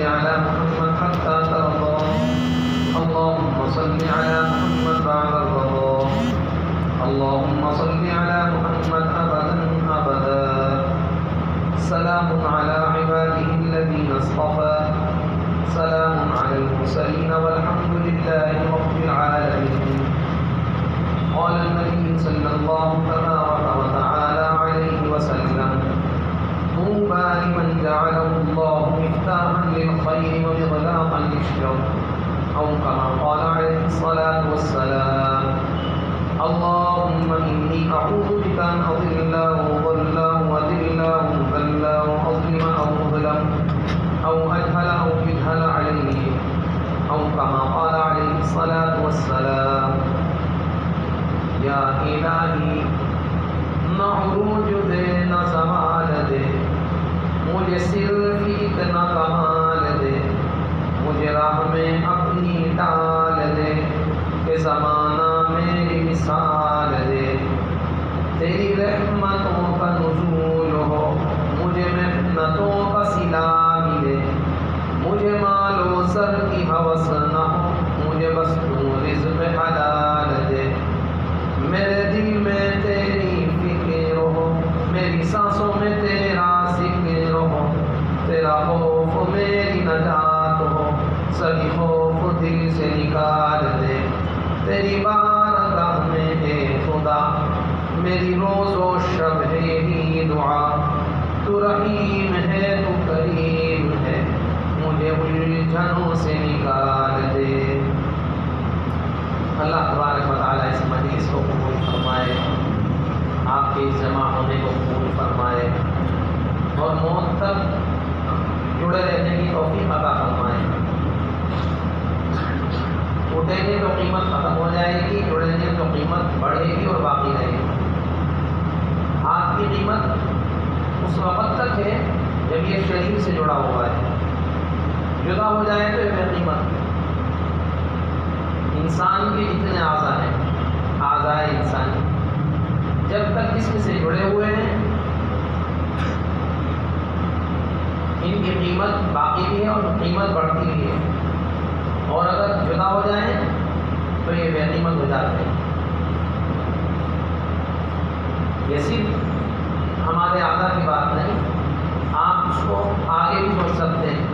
على محمد حتى ترضى اللهم صل على محمد بعد الرضا اللهم صل على محمد أبدا أبدا سلام على عباده الذين اصطفى سلام على المرسلين والحمد لله رب العالمين. قال النبي صلى الله تبارك وتعالى عليه وسلم طوبى لمن جعله الله مفتاحا للخير ومغلاقا للشر أو كما قال عليه الصلاة والسلام. اللهم إني أعوذ بك أن أضل وأضل وأذل وأذل وأظلم أو أظلم أو أجهل أو يجهل عليه أو كما قال عليه الصلاة والسلام. یا الہی نہ عروج دے نہ زوال دے مجھے صرف اتنا کمال دے مجھے راہ میں اپنی ڈال دے کہ زمانہ میری مثال دے تیری رحمتوں کا نزول ہو مجھے محنتوں کا صلہ ملے مجھے مال و زر کی ہوس نہ ہو مجھے بس تو رزق حلال دے میرے دل میں تیری فکر ہو میری سانسوں میں تیرا ذکر ہو تیرا خوف میری نجات ہو سبھی خوف دل سے نکال دے تیری بارگاہ میں اے خدا میری روز و شب ہے یہی دعا تو رحیم ہے تو کریم ہے مجھے الجھنوں سے نکال دے. اللہ تبارک و تعالیٰ اس مجلس کو قبول فرمائے آپ کے جمع ہونے کو قبول فرمائے اور موت تک جڑے رہنے کی توفیق عطا فرمائے. اٹھیں گے تو قیمت ختم ہو جائے گی جڑیں گے تو قیمت بڑھے گی اور باقی رہے گی. آپ کی قیمت اس وقت تک ہے جب یہ شریر سے جڑا ہوا ہے جدا ہو جائے تو یہ بے قیمت. انسان کے جتنے اعضاء ہیں اعضائے انسانی جب تک جسم سے جڑے ہوئے ہیں ان کی قیمت باقی بھی ہے اور قیمت بڑھتی بھی ہے اور اگر جدا ہو جائیں تو یہ بے قیمت ہو جاتے ہیں. یہ صرف ہمارے اعضاء کی بات نہیں آپ اس کو آگے بھی سوچ سکتے ہیں.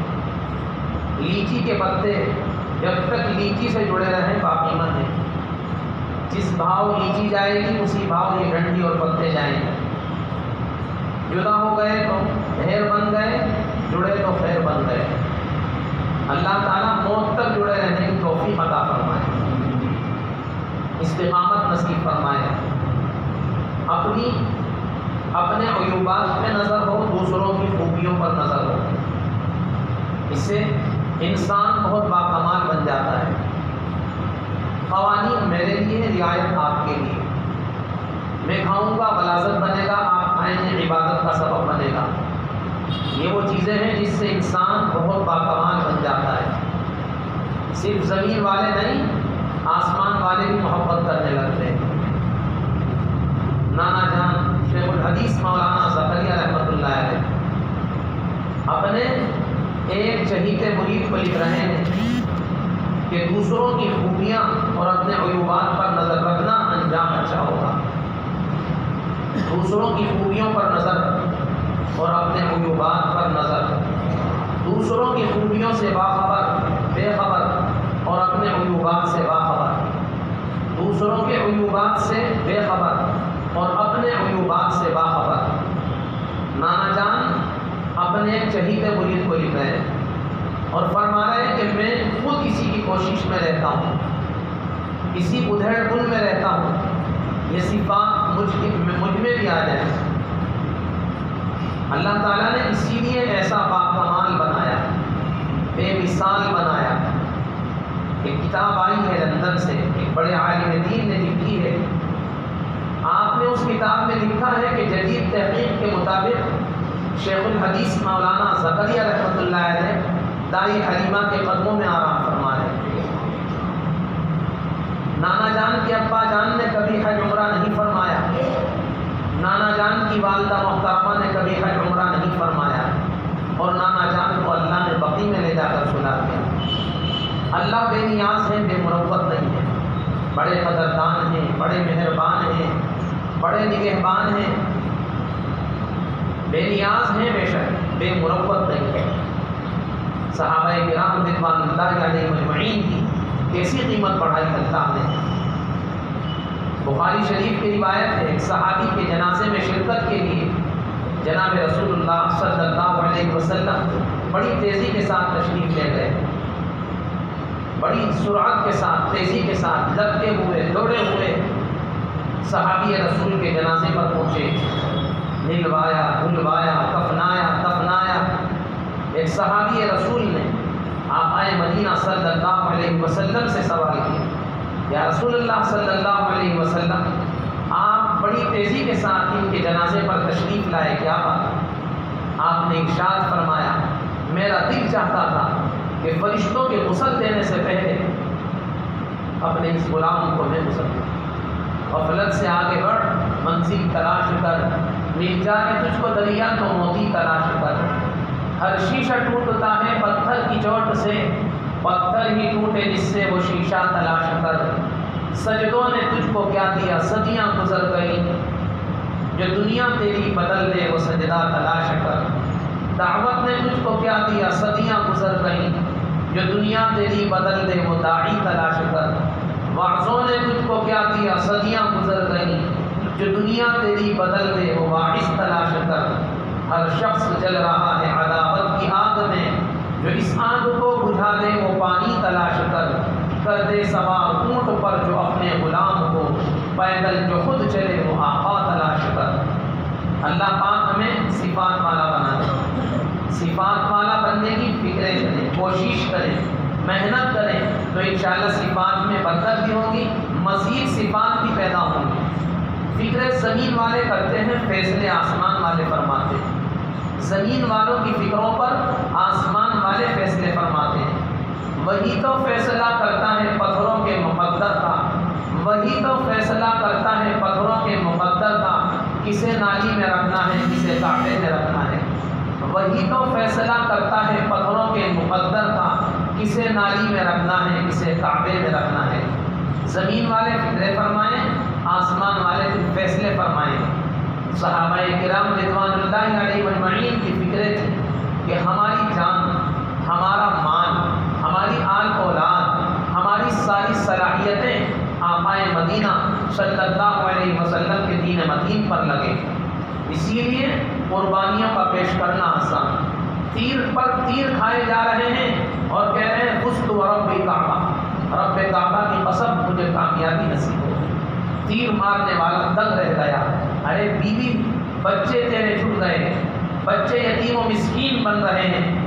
لیچی کے پتے جب تک لیچی سے جڑے رہیں باقیمت ہے جس بھاؤ لیچی جائے گی اسی بھاؤ یہ ڈنڈی اور پتے جائیں گے. جدا ہو گئے تو ڈھیر بن گئے جڑے تو خیر بن گئے. اللہ تعالیٰ موت تک جڑے رہنے کی توفیق عطا فرمائے استقامت نصیب فرمائے اپنے عیوبات پہ نظر ہو دوسروں کی خوبیوں پر نظر ہو. اس سے انسان بہت باکمال بن جاتا ہے. قوانین میرے لیے رعایت آپ کے لیے. میں کھاؤں گا غلاظت بنے گا آپ کھائیں گے عبادت کا سبب بنے گا. یہ وہ چیزیں ہیں جس سے انسان بہت باکمال بن جاتا ہے. صرف زمین والے نہیں آسمان والے بھی محبت کرنے لگتے ہیں. نانا جان شیخ الحدیث مولانا زکریا رحمۃ اللہ علیہ اپنے ایک چہیتے مرید کو لکھ رہے ہیں کہ دوسروں کی خوبیاں اور اپنے عیوبات پر نظر رکھنا انجام اچھا ہوگا. دوسروں کی خوبیوں پر نظر اور اپنے عیوبات پر نظر. دوسروں کی خوبیوں سے باخبر بے خبر اور اپنے عیوبات سے باخبر. دوسروں کے عیوبات سے بے خبر اور اپنے عیوبات سے باخبر. نانا جان اپنے ایک چہیتے مرید کو لکھ رہے ہیں اور فرما رہے ہیں کہ میں خود اسی کی کوشش میں رہتا ہوں اسی ادھیڑ بن میں رہتا ہوں یہ صفات مجھ میں بھی آ جائے. اللہ تعالیٰ نے اسی لیے ایسا باکمال بنایا بے مثال بنایا. ایک کتاب آئی ہے لندن سے ایک بڑے عالم دین نے لکھی ہے. آپ نے اس کتاب میں لکھا ہے کہ جدید تحقیق کے مطابق شیخ الحدیث مولانا زکریا رحمۃ اللہ علیہ دائی حلیمہ کے قدموں میں آرام فرما رہے ہیں. نانا جان کے ابا جان نے کبھی حج عمرہ نہیں فرمایا. نانا جان کی والدہ محترمہ نے کبھی حج عمرہ نہیں فرمایا اور نانا جان کو اللہ نے بقی میں لے جا اللہ بے نیاز ہیں، بے مروت نہیں ہے، بڑے قدردان ہیں، بڑے مہربان ہیں، بڑے نگہبان ہیں، بے نیاز ہیں بے شک، بے مروت نہیں ہے۔ صحابہ کرام رضوان اللہ علیہم اجمعین کی کیسی قیمت بڑھائی اللہ نے۔ بخاری شریف کی روایت ہے، ایک صحابی کے جنازے میں شرکت کے لیے جناب رسول اللہ صلی اللہ علیہ وسلم بڑی تیزی کے ساتھ تشریف لے گئے، بڑی سرعت کے ساتھ، تیزی کے ساتھ لگتے ہوئے، دوڑے ہوئے صحابی رسول کے جنازے پر پہنچے، نلوایا، دھلوایا، دفنایا۔ ایک صحابی رسول نے آقا مدینہ صلی اللہ علیہ وسلم سے سوال کیا، یا رسول اللہ صلی اللہ علیہ وسلم، آپ بڑی تیزی کے ساتھ ان کے جنازے پر تشریف لائے، کیا بات؟ آپ نے ارشاد فرمایا، میرا دل چاہتا تھا کہ فرشتوں کے غسل دینے سے پہلے اپنے اس غلام کو میں غسل دوں۔ غفلت سے آگے بڑھ، منزل تلاش کر، مل جائے تجھ کو دریا تو موتی تلاش کر۔ ہر شیشہ ٹوٹتا ہے پتھر کی چوٹ سے، پتھر ہی ٹوٹے جس سے وہ شیشہ تلاش کر۔ سجدوں نے تجھ کو کیا دیا، صدیاں گزر گئیں، جو دنیا تیری بدل دے وہ سجدہ تلاش کر۔ دعوت نے تجھ کو کیا دیا، صدیاں گزر گئیں، جو دنیا تیری بدل دے وہ داعی تلاش کر۔ وعظوں نے تجھ کو کیا دیا، صدیاں گزر گئیں، جو دنیا تیری بدل دے وہ واعظ تلاش کر۔ ہر شخص جل رہا ہے عداوت کی آگ میں، جو اس آگ کو بجھا دے وہ پانی تلاش کر دے سوار اونٹ پر جو اپنے غلام کو، پیدل جو خود چلے وہ آقا تلاش کر۔ اللہ پاک ہمیں صفات والا بنا دے، صفات والا بننے کی فکریں کریں، کوشش کریں، محنت کریں تو انشاءاللہ صفات میں برکت بھی ہوگی، مزید صفات بھی پیدا ہوں گی۔ فکریں زمین والے کرتے ہیں، فیصلے آسمان والے فرماتے ہیں۔ زمین والوں کی فکروں پر آسمان والے فیصلے فرماتے ہیں۔ وہی تو فیصلہ کرتا ہے پتھروں کے مقدر کا، وہی تو فیصلہ کرتا ہے پتھروں کے مقدر کا، کسے نالی میں رکھنا ہے کسے کانٹے میں رکھنا ہے۔ وہی تو فیصلہ کرتا ہے پتھروں کے مقدر کا، کسے نالی میں رکھنا ہے کسے کعبے میں رکھنا ہے۔ زمین والے فکرے فرمائیں، آسمان والے فیصلے فرمائیں۔ صحابہ کرام رضوان اللہ علیہ اجمعین کی فکریں تھیں کہ ہماری جان، ہمارا مال، ہماری آل اولاد، ہماری ساری صلاحیتیں آقا مدینہ صلی اللہ علیہ وسلم کے دین متین پر لگے۔ اسی لیے قربانیوں کا پیش کرنا آسان، تیر پر تیر کھائے جا رہے ہیں اور کہہ رہے ہیں فزت ورب کعبہ، رب کعبہ کی قسم مجھے کامیابی نصیب ہو۔ تیر مارنے والا دنگ رہ گیا، ارے بیوی بچے تیرے چھوٹ گئے، بچے یتیم و مسکین بن رہے ہیں،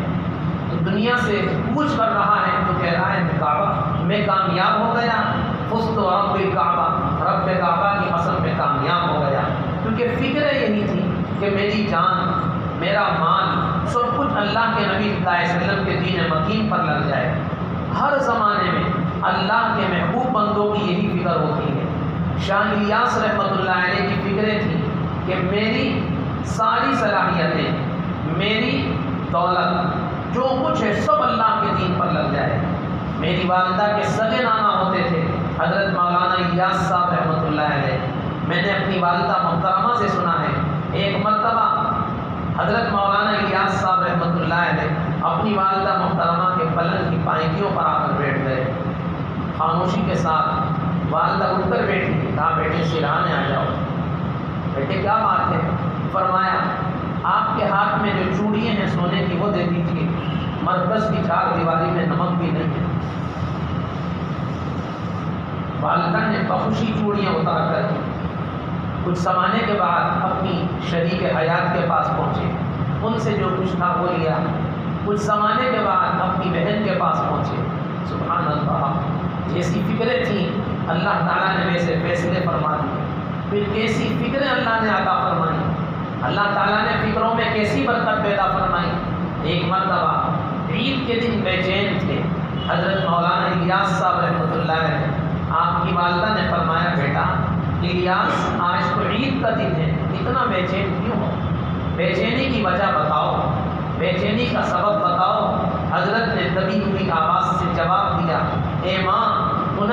تو دنیا سے پوچھ کر رہا ہے تو کہہ رہا ہے کعبہ میں کامیاب ہو گیا، فزت ورب کعبہ، رب کعبہ کی قسم میں کامیاب ہو گیا۔ کیونکہ فکر یہی تھی کہ میری جان، میرا مال، سب کچھ اللہ کے نبی صلی اللہ علیہ وسلم کے دین متین پر لگ جائے۔ ہر زمانے میں اللہ کے محبوب بندوں کی یہی فکر ہوتی ہے۔ شاہ الیاس رحمۃ اللہ علیہ کی فکریں تھیں کہ میری ساری صلاحیتیں، میری دولت، جو کچھ ہے سب اللہ کے دین پر لگ جائے۔ میری والدہ کے سگے نانا ہوتے تھے حضرت مولانا الیاس صاحب رحمۃ اللہ علیہ۔ میں نے اپنی والدہ محترمہ سے سنا ہے، ایک مرتبہ حضرت مولانا الیاس صاحب رحمۃ اللہ علیہ اپنی والدہ محترمہ کے پلنگ کی پائیکیوں پر آ کر بیٹھ گئے، خاموشی کے ساتھ والدہ اٹھ کر بیٹھی، کہا بیٹے سرانے آ جاؤ۔ بیٹے کیا بات ہے؟ فرمایا آپ کے ہاتھ میں جو چوڑیاں ہیں سونے کی وہ دے دیجیے، مرکز کی چار دیواری میں نمک بھی نہیں ہے۔ والدہ نے بخوشی چوڑیاں اتار کر کچھ زمانے کے بعد اپنی شریک حیات کے پاس پہنچے، ان سے جو کچھ تھا وہ لیا۔ کچھ زمانے کے بعد اپنی بہن کے پاس پہنچے۔ سبحان اللہ، جیسی فکریں تھیں اللہ تعالیٰ نے ویسے فیصلے فرما دیے۔ پھر کیسی فکریں اللہ نے عطا فرمائی، اللہ تعالیٰ نے فکروں میں کیسی برکت پیدا فرمائی۔ ایک مرتبہ عید کے دن بے چین تھے حضرت مولانا الیاس صاحب رحمۃ اللہ علیہ۔ آپ کی والدہ نے فرمایا بیٹا الیاس آج تو عید کا دن ہے، اتنا بے چین کیوں ہو؟ بے چینی کی وجہ بتاؤ، بے چینی کا سبب بتاؤ۔ حضرت نے دبی ہوئی آواز سے جواب دیا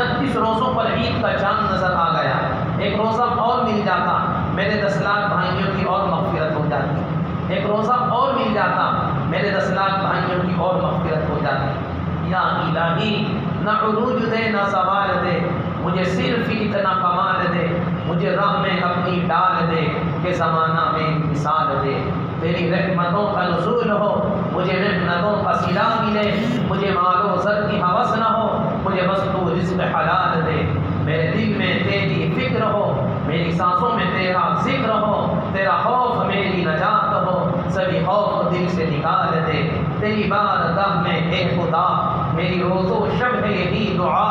29 روزوں پر عید کا چاند نظر آ گیا، ایک روزہ اور مل جاتا میرے 10 لاکھ بھائیوں کی اور مغفرت ہو جاتی، ایک روزہ اور مل جاتا میرے 10 لاکھ بھائیوں کی اور مغفرت ہو جاتی۔ یا الہی نہ عروج دے نہ زوال دے، مجھے صرف اتنا کمال دے، مجھے راہ میں اپنی ڈال دے کہ زمانہ میں مثال دے۔ تیری رحمتوں کا نزول ہو، مجھے محنتوں کا صلہ ملے، مجھے مال و زر کی ہوس نہ ہو، مجھے بس تو رزق حلال دے۔ میرے دل میں تیری فکر ہو، میری سانسوں میں تیرا ذکر ہو، تیرا خوف میری نجات ہو، سبھی خوف دل سے نکال دے۔ تیری بارگاہ میں اے خدا میری روز و شب ہے یہی دعا،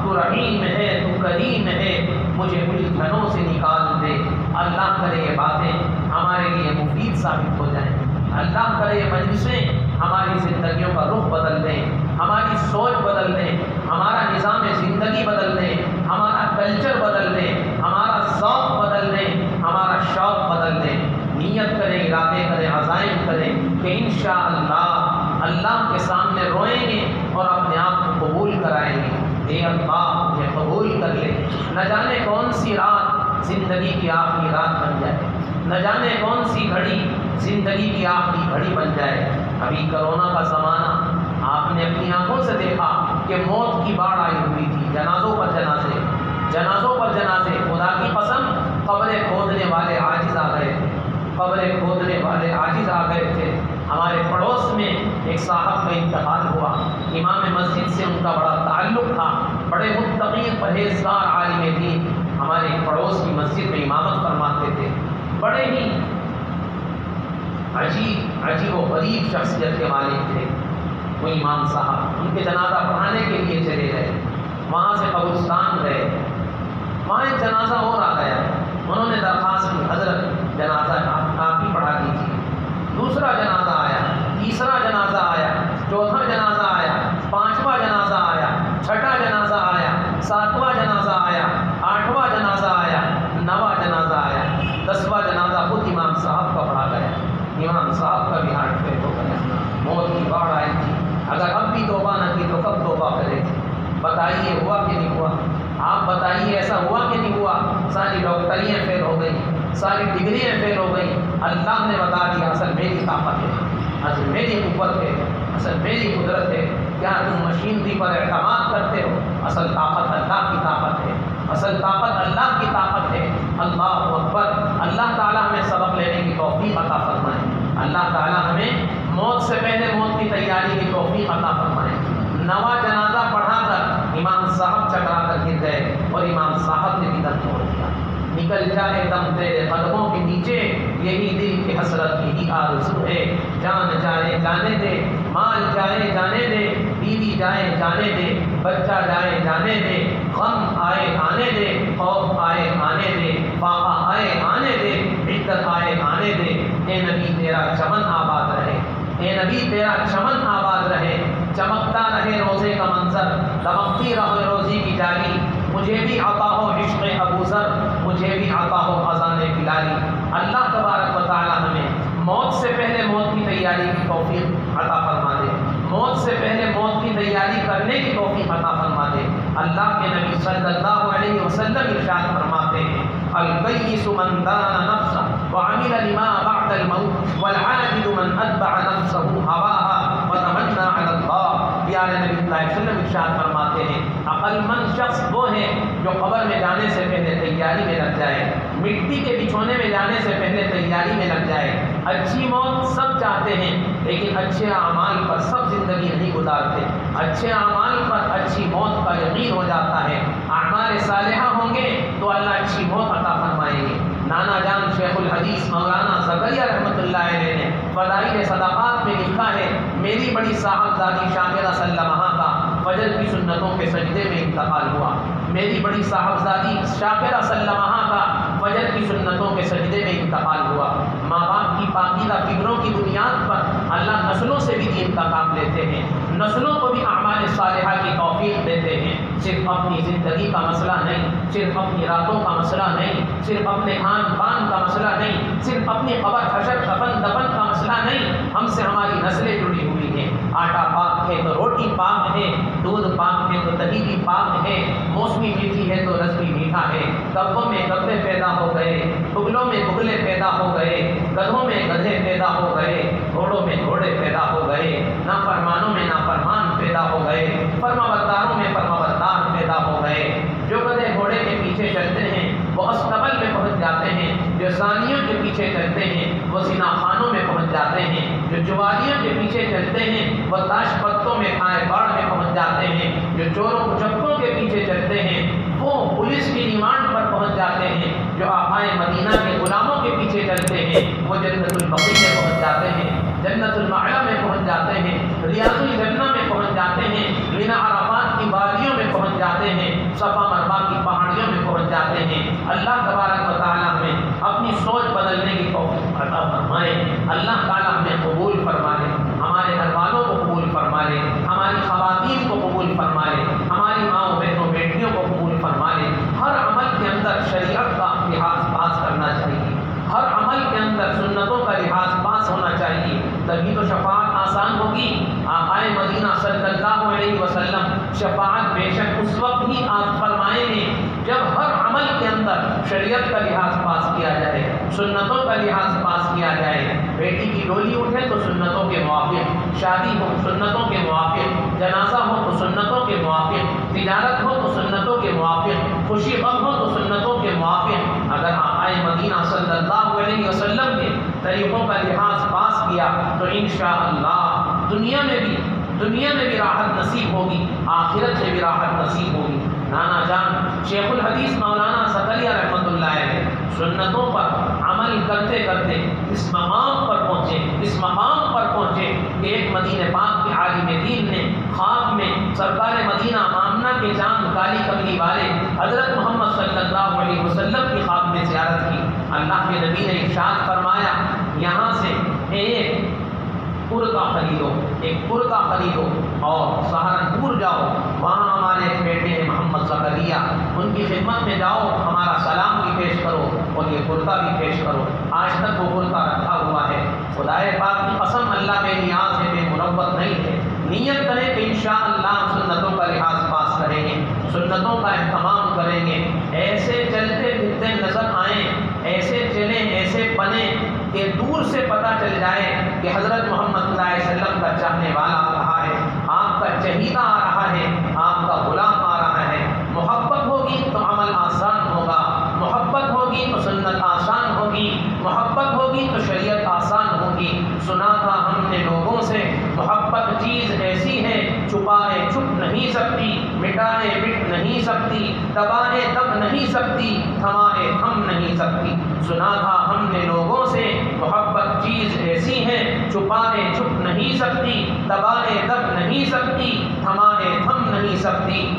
تو رحیم ہے تو کریم ہے، مجھے الجھنوں سے نکال دے۔ اللہ کرے یہ باتیں ہمارے لیے مفید ثابت ہو جائیں، اللہ کرے یہ مجلسیں ہماری زندگیوں کا رخ بدل دیں، ہماری سوچ بدل دیں، ہمارا نظام زندگی بدل دیں، ہمارا کلچر بدل دیں، ہمارا ذوق بدل دیں، ہمارا شوق بدل دیں۔ نیت کریں، ارادے کریں، عزائم کریں کہ انشاءاللہ اللہ کے سامنے روئیں گے اور اپنے آپ کو قبول کرائیں گے۔ اے اللہ مجھے قبول کر لے۔ نہ جانے کون سی رات زندگی کی آخری رات بن جائے، نہ جانے کون سی گھڑی زندگی کی آخری گھڑی بن جائے۔ ابھی کرونا کا زمانہ آپ نے اپنی آنکھوں سے دیکھا کہ موت کی باڑھ آئی ہوئی تھی، جنازوں پر جنازے، جنازوں پر جنازے۔ خدا کی قسم قبریں کھودنے والے عاجز آ گئے تھے، قبریں کھودنے والے عاجز آ گئے تھے۔ ہمارے پڑوس میں ایک صاحب کا انتقال ہوا، امام مسجد سے ان کا بڑا تعلق تھا، بڑے متقی پرہیزگار عالم دین، ہمارے پڑوس کی مسجد میں امامت فرماتے تھے۔ بڑے ہی عجیب و غریب شخصیت کے مالک تھے وہ امام صاحب۔ ان کے جنازہ پڑھانے کے لیے چلے گئے، وہاں سے قبرستان گئے، وہاں ایک جنازہ اور آ گیا، انہوں نے درخواست کی حضرت جنازہ آپ ہی پڑھا دیجیے۔ دوسرا جنازہ آیا، تیسرا جنازہ آیا، چوتھا جنازہ آیا، پانچواں جنازہ آیا، چھٹا جنازہ آیا، ساتواں جنازہ آیا، آٹھواں جنازہ آیا، نواں جنازہ آیا، 10واں جنازہ خود امام صاحب کا پڑھا گیا۔ امام صاحب کا بھی ہارٹ فیل ہو گیا، موت کی باڑھ آئی تھی۔ اگر اب بھی توبہ نہ کی تو کب توبہ کرے تھے؟ بتائیے ہوا کہ نہیں ہوا؟ آپ بتائیے ایسا ہوا کہ نہیں ہوا؟ ساری ڈاکٹریاں فیل ہو گئیں، ساری ڈگریاں فیل ہو گئیں، اللہ نے بتا دیا اصل میری طاقت ہے، اصل میری قوت ہے، اصل میری قدرت ہے۔ کیا تم مشینری پر اعتماد کرتے ہو؟ اصل طاقت اللہ کی طاقت ہے، اصل طاقت اللہ کی طاقت ہے۔ اللہ اکبر۔ اللہ تعالیٰ ہمیں سبق لینے کی توفیق عطا فرمائے، اللہ تعالیٰ ہمیں موت سے پہلے موت کی تیاری کی توفیق عطا فرمائے۔ نواں جنازہ پڑھا کر امام صاحب چکرا کر گر گئے اور امام صاحب نے بھی دم توڑ دیا۔ نکل جائے دم تیرے قدموں کے نیچے، یہی دل کی حسرت یہی آرزو ہے۔ جان جائے جانے دے، مال جائے جانے دے، بیوی جائے جانے دے، بچہ جائے جانے دے، غم آئے آنے دے، خوف آئے آنے دے، فاقہ آئے آنے دے، عدت آئے آنے دے۔ اے نبی تیرا چمن آباد رہے، اے نبی تیرا چمن آباد رہے، چمکتا رہے روزے کا منظر، دمکتی رہے روزی کی جالی۔ مجھے بھی عطا ہو عشق ابو ذر، مجھے بھی عطا ہو اذان بلالی۔ اللہ تبارک و تعالی ہمیں موت سے پہلے موت کی تیاری کی توفیق عطا فرما دے، موت سے پہلے موت کی تیاری کرنے کی توفیق عطا فرما دے۔ اللہ کے نبی صلی اللہ علیہ وسلم ارشاد فرماتے ہیں، القیس من دان نفسہ وعمل لما بعد الموت والعاجز من اتبع نفسہ ہواها وتمنى علی اللہ۔ پیارے نبی صلی اللہ علیہ وسلم ارشاد فرماتے ہیں، عقل مند شخص وہ ہے جو قبر میں جانے سے پہلے تیاری میں لگ جائے، مٹی کے بچھونے میں جانے سے پہلے تیاری میں لگ جائے۔ اچھی موت سب چاہتے ہیں لیکن اچھے اعمال پر سب زندگی نہیں گزارتے، اچھے اعمال پر اچھی موت کا یقین ہو جاتا ہے۔ اعمال صالحہ ہوں گے تو اللہ اچھی موت عطا فرمائیں گے۔ نانا جان شیخ الحدیث مولانا زکریا رحمۃ اللہ علیہ نے فضائل صدقات میں لکھا ہے، میری بڑی صاحبزادی شاکرہ سلمہ کا فجر کی سنتوں کے سجدے میں انتقال ہوا، میری بڑی صاحبزادی شاکرہ سلمہ کا فجر کی سنتوں کے سجدے میں انتقال ہوا۔ ماں باپ کی پاکیزہ فکروں کی بنیاد پر اللہ نسلوں سے بھی دین کا کام لیتے ہیں، نسلوں کو بھی اعمال صالحہ کی توفیق دیتے ہیں۔ صرف اپنی زندگی کا مسئلہ نہیں، صرف اپنی راتوں کا مسئلہ نہیں، صرف اپنے کھان پان کا مسئلہ نہیں، صرف اپنی قبر حشر کفن دفن کا مسئلہ نہیں، ہم سے ہماری نسلیں جڑی ہوئی ہیں۔ آٹا پاک ہے تو روٹی پاک ہے، دودھ پاک ہے تو دہی بھی پاک ہے، موسمی میٹھی ہے تو رس بھی میٹھا ہے۔ کبوں میں کبے پیدا ہو گئے، بگلوں میں بگلے پیدا ہو گئے، گدھوں میں گدھے پیدا ہو گئے، گھوڑوں میں گھوڑے پیدا ہو گئے، نافرمانوں میں نافرمان پیدا ہو گئے، فرمانبرداروں میں فرمانبردار پیدا ہو گئے۔ جو گدھے گھوڑے کے پیچھے چلتے ہیں وہ استبل میں پہنچ جاتے ہیں، جو زانیوں کے پیچھے چلتے ہیں وہ زنا خانوں میں پہنچ جاتے ہیں، جو جوالیوں کے پیچھے چلتے ہیں وہ تاش پتوں میں کھائے باڑ میں پہنچ جاتے ہیں، جو چوروں چپوں کے پیچھے چلتے ہیں وہ پولیس کی ریمانڈ پر پہنچ جاتے ہیں، جو آقائے مدینہ کے غلاموں کے پیچھے چلتے ہیں وہ جنت البقیع میں پہنچ جاتے ہیں، جنت المعلا میں پہنچ جاتے ہیں، ریاض الجنہ میں پہنچ جاتے ہیں، مینا عرفات کی وادیوں میں پہنچ جاتے ہیں، صفا مروا کی پہاڑیوں میں پہنچ جاتے ہیں۔ اللہ تبارک و تعالیٰ ہمیں اپنی سوچ بدلنے کی توفیق عطا فرمائے۔ اللہ تعالیٰ ہمیں قبول فرما لے، ہمارے گھر والوں کو قبول فرما لے، ہماری خواتین کو قبول فرما لے، ہماری ماؤں بہنوں بیٹیوں کو قبول فرما لے۔ ہر عمل کے اندر شریعت کا لحاظ پاس کرنا چاہیے، ہر عمل کے اندر سنتوں کا لحاظ پاس ہونا چاہیے، تبھی تو شفاعت آسان ہوگی۔ آقائے مدینہ صلی اللہ علیہ وسلم شفاعت بے شک اس وقت ہی آپ فرمائیں گے جب ہر عمل کے اندر شریعت کا لحاظ پاس کیا جائے، سنتوں کا لحاظ پاس کیا جائے۔ بیٹی کی ڈولی اٹھے تو سنتوں کے موافق، شادی ہو سنتوں کے موافق، جنازہ ہو تو سنتوں کے موافق، تجارت ہو تو سنتوں کے موافق، خوشی غم ہو تو سنتوں کے موافق۔ اگر آقائے مدینہ صلی اللہ علیہ وسلم کے طریقوں کا لحاظ پاس کیا تو انشاءاللہ دنیا میں بھی راحت نصیب ہوگی، آخرت میں بھی راحت نصیب ہوگی۔ نانا جان شیخ الحدیث مولانا ثقلیہ رحمۃ اللہ علیہ سنتوں پر عمل کرتے کرتے اس مقام پر پہنچے کہ ایک مدینہ پاک کے عالم دین نے خواب میں سرکار مدینہ آمنہ کے چاند کالی کملی والے حضرت محمد صلی اللہ علیہ وسلم کی خواب میں زیارت کی۔ اللہ کے نبی نے ارشاد فرمایا یہاں سے ایک کرتا خریدو اور سہارنپور جاؤ، وہاں ہمارے ایک بیٹے ہیں محمد زکریا، ان کی خدمت میں جاؤ، ہمارا سلام بھی پیش کرو اور یہ کرتا بھی پیش کرو۔ آج تک وہ کرتا رکھا ہوا ہے۔ خدائے پاک کی قسم اللہ بے نیاز ہے، بے منوت نہیں ہے۔ نیت کریں کہ انشاءاللہ سنتوں کا لحاظ پاس کریں گے، سنتوں کا اہتمام کریں گے، ایسے چلتے پھرتے نظر آئیں، ایسے چلیں، ایسے بنیں کہ دور سے پتہ چل جائے کہ حضرت محمد صلی اللہ علیہ وسلم کا چاہنے والا آ رہا ہے، آپ کا چہیتا آ رہا ہے، آپ کا غلام آ رہا ہے۔ محبت ہوگی تو عمل آسان ہوگا، محبت ہوگی تو سنت آسان ہوگی، محبت ہوگی تو شریعت آسان ہوگی۔ سنا تھا ہم نے لوگوں سے محبت چیز ایسی ہے چھپائے چھپ نہیں سکتی، مٹائے مٹ نہیں سکتی، دبائے دب نہیں سکتی، تھمائے تھم نہیں سکتی۔ سنا تھا ہم نے لوگوں سے محبت چیز ایسی ہے چھپائے چھپ نہیں سکتی، دبائے دب نہیں سکتی، تھمائے تھم نہیں سکتی۔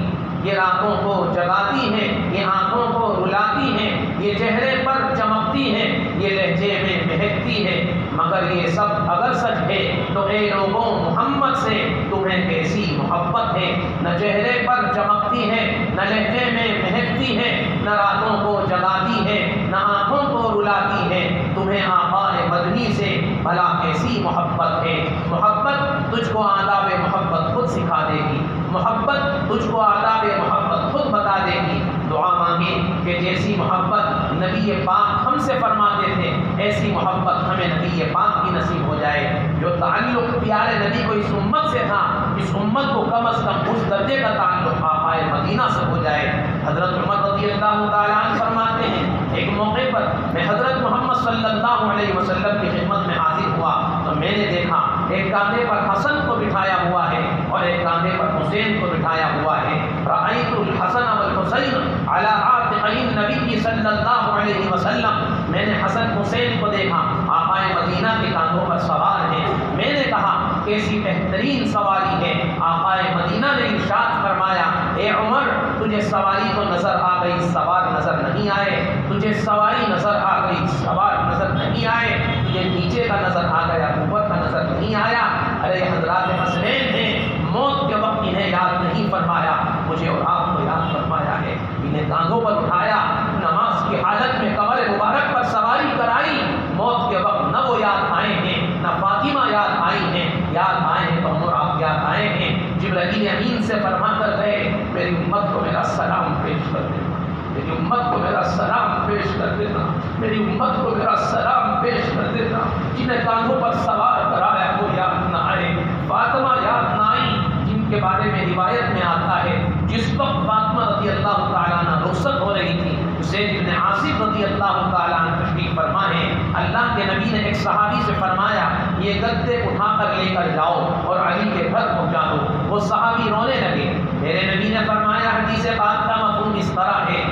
یہ راتوں کو جگاتی ہے، یہ آنکھوں کو رلاتی ہے، یہ چہرے پر چمکتی ہے، یہ لہجے میں مہکتی ہے، مگر یہ سب اگر سچ ہے تو اے لوگوں محمد سے تمہیں کیسی محبت ہے۔ نہ چہرے پر چمکتی ہے، نہ لہجے میں مہکتی ہے، نہ راتوں کو جگاتی ہے، نہ آنکھوں کو رلاتی ہے، تمہیں آقا مدنی سے بھلا کیسی محبت ہے۔ محبت تجھ کو آداب محبت خود سکھا دے گی، محبت تجھ کو آداب محبت خود بتا دے گی۔ دعا مانگے کہ جیسی محبت نبی پاک ہم سے فرماتے تھے ایسی محبت ہمیں نبی پاک کی نصیب ہو جائے۔ جو تعلق پیارے نبی کو اس امت سے تھا، اس امت کو کم از کم اس درجے کا تعلق آقائے مدینہ سے ہو جائے۔ حضرت عمر رضی اللہ تعالیٰ عنہ فرماتے ہیں ایک موقع پر میں حضرت محمد صلی اللہ علیہ وسلم کی خدمت میں حاضر ہوا تو میں نے دیکھا ایک کاندھے پر حسن کو بٹھایا ہوا ہے اور ایک کاندھے پر حسین کو بٹھایا ہوا ہے۔ رأیت الحسن والحسین علی عاتقی النبی صلی اللہ علیہ وسلم، میں نے حسن حسین کو دیکھا آقائے مدینہ کے کاندھوں پر سوار ہیں۔ میں نے کہا کیسی بہترین سواری ہے۔ آقائے مدینہ نے ارشاد فرمایا اے عمر تجھے سواری تو نظر آ گئی، سوار نظر نہیں آئے، تجھے سواری نظر آ گئی، سوار نظر نہیں آئے، تجھے نیچے کا نظر آ گیا، اوپر کا نظر نہیں آیا۔ ارے حضرات حسنین ہیں، موت کے وقت انہیں یاد نہیں فرمایا، مجھے اور آپ کو یاد فرمایا ہے۔ انہیں کاندھوں پر اٹھایا، نماز کی حالت میں قبر مبارک پر سواری کرائی، موت کے وقت نہ وہ یاد آئے ہیں، نہ فاطمہ یاد آئی ہیں، یاد آئے ہیں تو ہم اور آپ یاد آئے ہیں۔ جبرائیل امین سے فرما کر گئے میری امت کو میرا سلام پیش کر دینا، میری امت کو میرا سلام پیش کر دینا، میری امت کو میرا سلام پیش کر دینا۔ جنہیں کاندھوں پر سوار کرایا وہ یاد نہ آئے، فاطمہ یاد نہ آئی جن کے بارے میں روایت میں آتا ہے جس وقت فاطمہ رضی اللہ تعالیٰ عنہ رخصت ہو رہی تھی، زید بن عاصم رضی اللہ تعالیٰ عنہ تشریف فرما ہے، اللہ کے نبی نے ایک صحابی سے فرمایا یہ گدے اٹھا کر لے کر جاؤ اور علی کے گھر پہنچا دو۔ وہ صحابی رونے لگے، میرے نبی نے فرمایا حدیث پاک کا مفہوم اس طرح ہے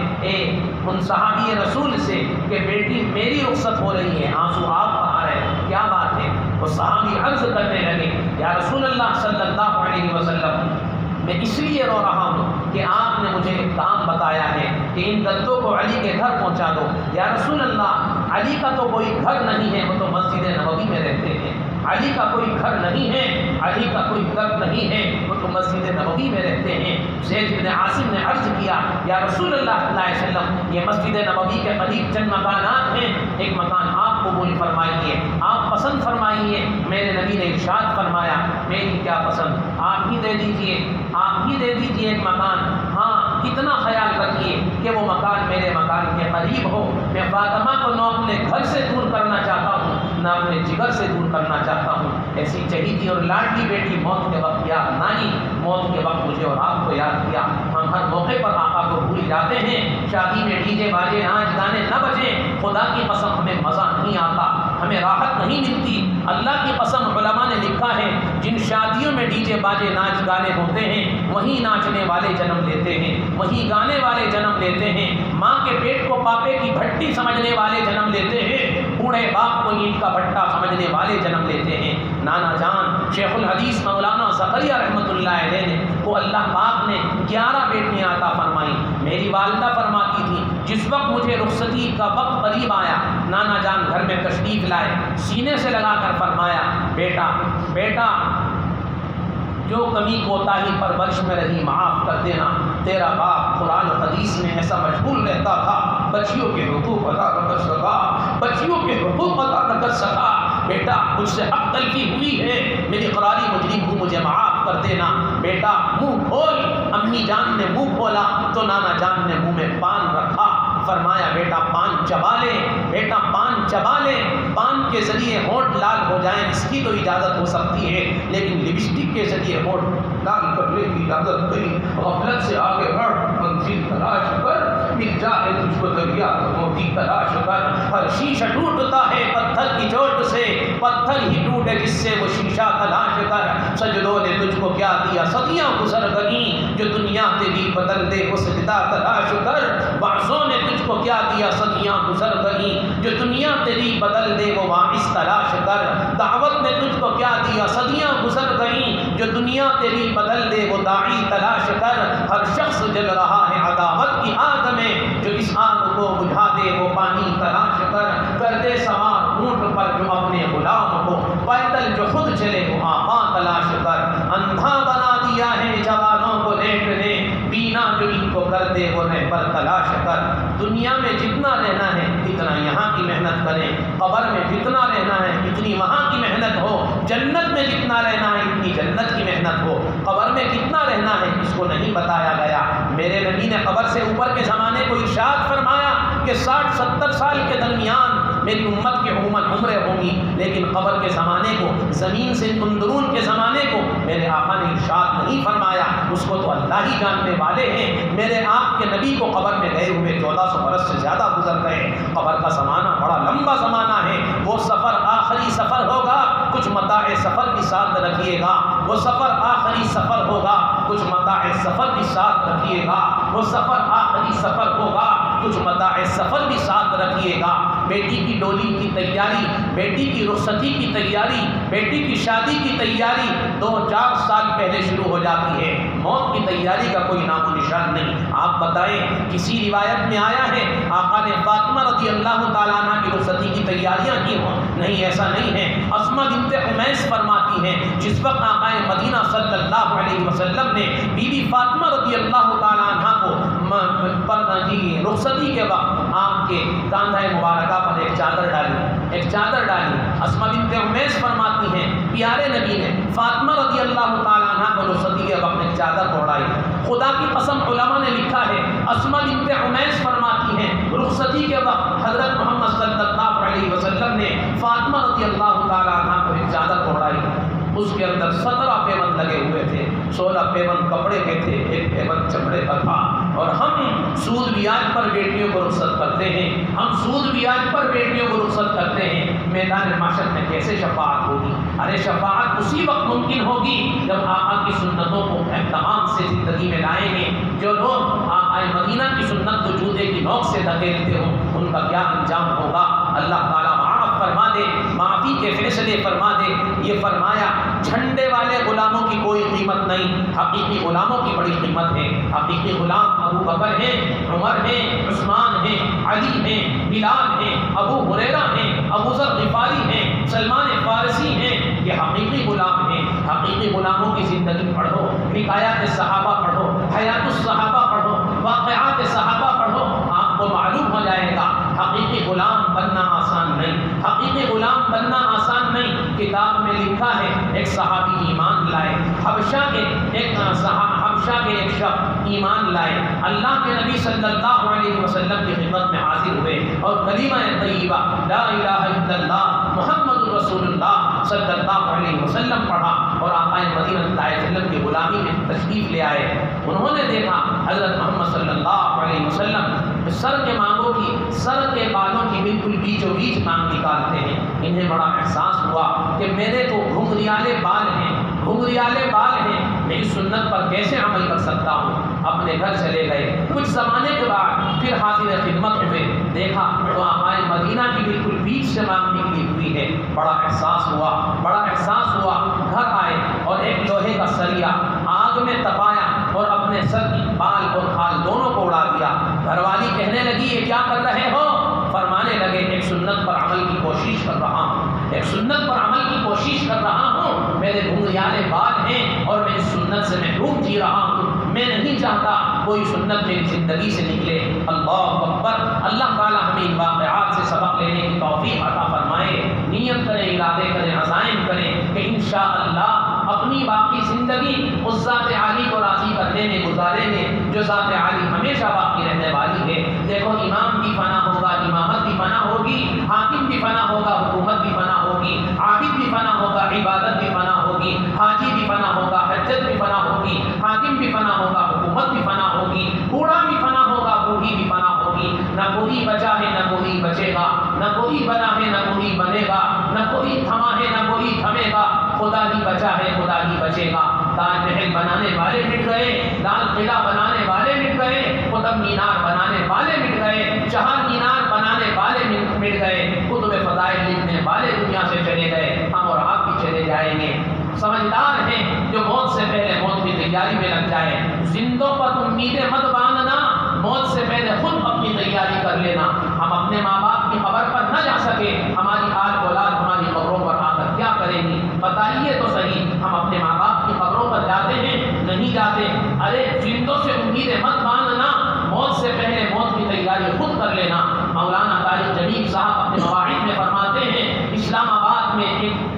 ان صحابی رسول سے کہ بیٹی میری رخصت ہو رہی ہے، آنسو آپ بہا رہے ہیں، کیا بات ہے؟ وہ صحابی عرض کرنے لگے یا رسول اللہ صلی اللہ علیہ وسلم میں اس لیے رو رہا ہوں کہ آپ نے مجھے ایک کام بتایا ہے کہ ان گدوں کو علی کے گھر پہنچا دو۔ یا رسول اللہ علی کا تو کوئی گھر نہیں ہے، وہ تو مسجد نبوی میں رہتے ہیں، علی کا کوئی گھر نہیں ہے، علی کا کوئی گھر نہیں ہے، وہ تو مسجد نبوی میں رہتے ہیں۔ زید بن عاصم نے عرض کیا یا رسول اللہ صلی اللہ علیہ وسلم یہ مسجد نبوی کے قریب چند مکانات ہیں، ایک مکان آپ قبول فرمائیے، آپ پسند فرمائیے۔ میرے نبی نے ارشاد فرمایا میری کیا پسند، آپ ہی دے دیجئے، آپ ہی دے دیجئے ایک مکان، ہاں اتنا خیال رکھیے کہ وہ مکان میرے مکان کے قریب ہو۔ میں فاطمہ کو نہ اپنے گھر سے دور کرنا چاہتا ہوں نہ اپنے جگر سے دور کرنا چاہتا ہوں۔ ایسی چہیتی اور لاڈلی بیٹی موت کے وقت یاد نہ آئی، موت کے وقت مجھے اور آپ کو یاد کیا۔ ہم ہر موقع پر آقا کو بھول جاتے ہیں، شادی میں ڈی جے باجے ناچ گانے نہ بجیں، خدا کی قسم ہمیں مزہ نہیں آتا، ہمیں راحت نہیں ملتی۔ اللہ کی قسم علماء نے لکھا ہے جن شادیوں میں ڈی جے باجے ناچ گانے ہوتے ہیں وہیں ناچنے والے جنم لیتے ہیں، وہیں گانے والے جنم لیتے ہیں، ماں کے پیٹ کو پاپے کی بھٹی سمجھنے والے جنم لیتے ہیں، بوڑھے باپ کو اینٹ کا بھٹا سمجھنے والے جنم لیتے ہیں۔ نانا جان شیخ الحدیث مولانا زکریا رحمۃ اللہ علیہ نے کو اللہ پاک نے 11 بیٹیاں عطا فرمائی۔ میری والدہ فرماتی تھی جس وقت مجھے رخصتی کا وقت قریب آیا نانا جان گھر میں تشریف لائے، سینے سے لگا کر فرمایا بیٹا بیٹا جو کمی کوتاہی پرورش میں رہی معاف کر دینا، تیرا باپ قرآن و حدیث میں ایسا مشغول رہتا تھا، بچیوں کے حقوق ادا نہ کر سکا، بچیوں کے حقوق ادا نہ کر سکا، بیٹا مجھ سے حق تلفی ہوئی ہے، میری قراری مجرم ہوں، مجھے معاف کر دینا۔ بیٹا منہ کھول، امی جان نے منہ کھولا تو نانا جان نے منہ میں پان رکھا، فرمایا بیٹا پان چبا لے، بیٹا پان چبا لے، پان کے ذریعے ہونٹ لال ہو جائیں اس کی تو اجازت ہو سکتی ہے، لیکن لپسٹک کے ذریعے ہونٹ لال کرنے کی اجازت نہیں۔ غفلت سے آگے بڑھ، منزل تلاش کر، مل جائے تجھ کو دریا موتی تلاش کر۔ ہر شیشہ ٹوٹتا ہے پتھر کی چوٹ سے، پتھر ہی ٹوٹے جس سے وہ شیشہ تلاش کر۔ سجدوں نے تجھ کو کیا دیا صدیاں گزر گئیں، جو دنیا تیری بدل دے وہ سجدہ تلاش کر۔ بعضوں نے تجھ کو کیا دیا صدیاں گزر گئیں، جو دنیا تیری بدل دے وہ واعظ تلاش کر۔ دعوت نے تجھ کو کیا دیا صدیاں گزر گئیں، جو دنیا تیری بدل دے وہ داعی تلاش کر۔ ہر شخص جل رہا ہے عداوت کی آگ میں، جو اس آگ کو بجھا دے وہ پانی تلاش کر۔ کر دے سوار اونٹ پر جو اپنے غلام کو، پیدل جو خود چلے وہ آقا تلاش کر۔ اندھا بنا دیا ہے جوانوں کو لیٹ نے، بینا جو ان کو کر دے وہ رہبر تلاش کر۔ دنیا میں جتنا رہنا ہے اتنا یہاں کی محنت کریں، قبر میں جتنا رہنا ہے اتنی وہاں کی محنت ہو، جنت میں جتنا رہنا ہے اتنی جنت کی محنت ہو۔ قبر میں کتنا رہنا ہے اس کو نہیں بتایا گیا۔ میرے نبی نے قبر سے اوپر کے زمانے کو ارشاد فرمایا کہ 60-70 سال کے درمیان میری امت کی عموماً عمریں ہوں گی، لیکن قبر کے زمانے کو، زمین سے اندرون کے زمانے کو میرے آقا نے ارشاد نہیں فرمایا، اس کو تو اللہ ہی جاننے والے ہیں۔ میرے آپ کے نبی کو قبر میں گئے ہوئے 1400 برس سے زیادہ گزر گئے۔ قبر کا زمانہ بڑا لمبا زمانہ ہے، وہ سفر آخری سفر ہوگا، کچھ متاع سفر بھی ساتھ رکھیے گا۔ وہ سفر آخری سفر ہوگا، کچھ متاع سفر بھی ساتھ رکھیے گا۔ وہ سفر آخری سفر ہوگا، کچھ متاع سفر بھی ساتھ رکھیے گا۔ بیٹی کی ڈولی کی تیاری، بیٹی کی رخصتی کی تیاری، بیٹی کی شادی کی تیاری 2-4 سال پہلے شروع ہو جاتی ہے، موت کی تیاری کا کوئی نام و نشان نہیں۔ آپ بتائیں کسی روایت میں آیا ہے آقا نے فاطمہ رضی اللہ تعالیٰ عنہ کی رخصتی کی تیاریاں کی ہوں؟ نہیں، ایسا نہیں ہے۔ اسماء بنت امیس فرماتی ہیں جس وقت آقا مدینہ صلی اللہ علیہ وسلم نے بی بی فاطمہ رضی اللہ تعالیٰ عنہ کو رخصتی کے وقت آپ کے کاندھے مبارکہ پر ایک چادر ڈالی، ایک چادر ڈالی. اسما بنت عمیس فرماتی ہیں پیارے نبی نے فاطمہ رضی اللہ تعالیٰ عنہ کو رخصتی کے وقت ایک چادر اوڑھائی. خدا کی قسم علماء نے لکھا ہے اسما بنت عمیس فرماتی ہیں رخصتی کے وقت حضرت محمد صلی اللہ علیہ وسلم نے فاطمہ رضی اللہ تعالیٰ عنہ کو ایک چادر اوڑھائی. اس کے اندر 17 پیوند لگے ہوئے تھے. 16 پیوند کپڑے کے تھے, ایک پیوند چمڑے کا تھا. اور ہم سود بیاج پر بیٹیوں کو رخصت کرتے ہیں, ہم سود بیاج پر بیٹیوں کو رخصت کرتے ہیں. میدان محشر میں کیسے شفاعت ہوگی؟ ارے شفاعت اسی وقت ممکن ہوگی جب آقا کی سنتوں کو اہتمام سے زندگی میں لائیں گے. جو لوگ آقا مدینہ کی سنت کو جوتے کی نوک سے دھکیلتے ہوں ان کا کیا انجام ہوگا؟ اللہ تعالیٰ معاف فرما دے, معافی کے فیصلے فرما دے. یہ فرمایا جھنڈے والے غلاموں کی کوئی قیمت نہیں, حقیقی غلاموں کی بڑی قیمت ہے. حقیقی غلام ابو بکر ہیں, عمر ہیں, عثمان ہیں, علی ہیں, بلال ہیں, ابو ہریرہ ہیں, ابو ذر غفاری ہیں, سلمان فارسی ہیں. یہ حقیقی غلام ہیں. حقیقی غلاموں کی زندگی پڑھو, حکایات صحابہ پڑھو, حیات الصحابہ پڑھو, واقعات صحابہ پڑھو, آپ کو معلوم ہو جائے گا حقیقی غلام بننا آسان نہیں. حقیقی غلام بننا آسان نہیں. کتاب میں لکھا ہے ایک صحابی ایمان لائے, حبشہ کے ایک شخص ایمان لائے, اللہ کے نبی صلی اللہ علیہ وسلم کی خدمت میں حاضر ہوئے اور کلمہ طیبہ لا الہ الا اللہ محمد رسول اللہ صلی اللہ علیہ وسلم پڑھا اور آقا مدینہ صلی اللہ علیہ وسلم کی غلامی میں تشریف لے آئے. انہوں نے دیکھا حضرت محمد صلی اللہ علیہ وسلم سر کے مانگوں کی, سر کے بالوں کی بالکل بیچوں بیچ مانگ نکالتے ہیں. انہیں بڑا احساس ہوا کہ میرے تو گھنگریالے بال ہیں, گھنگریالے بال ہیں, میں اس سنت پر کیسے عمل کر سکتا ہوں. اپنے گھر چلے گئے. کچھ زمانے کے بعد پھر حاضر خدمت ہوئے, دیکھا تو آقا مدینہ کی بالکل بیچ سے مانگ نکلی ہوئی ہے. بڑا احساس ہوا, بڑا احساس ہوا. گھر آئے اور ایک لوہے کا سریا آگ میں تپایا اور اپنے سر کی بال اور کھال دونوں کو اڑا دیا. گھر والی کہنے لگی یہ کیا کر رہے ہو؟ فرمانے لگے ایک سنت پر عمل کی کوشش کر رہا ہوں, ایک سنت پر عمل کی کوشش کر رہا ہوں. میرے گھنگریالے بال ہیں اور میں اس سنت سے محروم جی رہا ہوں. میں نہیں چاہتا کوئی سنت میری زندگی سے نکلے. اللہ اکبر. اللہ تعالیٰ ہمیں ان واقعات سے سبق لینے کی توفیق عطا فرمائے. نیت کریں, ارادے کریں, عزائم کریں کہ انشاءاللہ اپنی باقی زندگی اس ذات عالی کو راضی کرنے میں گزاریں گے جو ذات عالی ہمیشہ باقی رہنے والی ہے. دیکھو امام بھی فنا ہوگا, امامت بھی فنا ہوگی, حاکم بھی فنا ہوگا, حکومت بھی فنا ہوگی, عابد بھی فنا ہوگا, عبادت بھی فنا ہوگی, حاجی بھی فنا ہوگا, حجت بھی فنا ہوگی, حاکم بھی فنا ہوگا, حکومت بھی فنا ہوگی, بوڑھا بھی فنا ہوگا, بوڑھی بھی فنا ہوگی. نہ کوئی بچا ہے نہ کوئی بچے گا, نہ کوئی بنا ہے نہ کوئی بنے گا, نہ کوئی تھما ہے نہ کوئی تھمے گا. خدا ہی بچا ہے, خدا ہی بچے گا. تاج محل بنانے والے مٹ گئے, لال قلعہ بنانے والے مٹ گئے, قطب مینار بنانے والے مٹ گئے, چہار مینار بنانے والے مٹ گئے, کتب فضائل لکھنے والے دنیا سے چلے گئے. ہم اور آپ بھی چلے جائیں گے. سمجھدار ہیں جو موت سے پہلے موت کی تیاری میں لگ جائے. زندوں پر امیدیں مت باندھنا, موت سے پہلے خود اپنی تیاری کر لینا. ہم اپنے ماں باپ کی قبر پر نہ جا سکے, ہماری آل اولاد ہماری قبروں پر آ کر کیا کریں گی؟ بتائیے تو صحیح. ہم اپنے ماں باپ کی قبروں پر جاتے ہیں؟ نہیں جاتے. ارے زندوں سے امیدیں مت باندھنا, موت سے پہلے موت کی تیاری خود کر لینا. مولانا طارق جمیل صاحب اپنے مواعظ میں فرماتے ہیں اسلام آباد میں ایک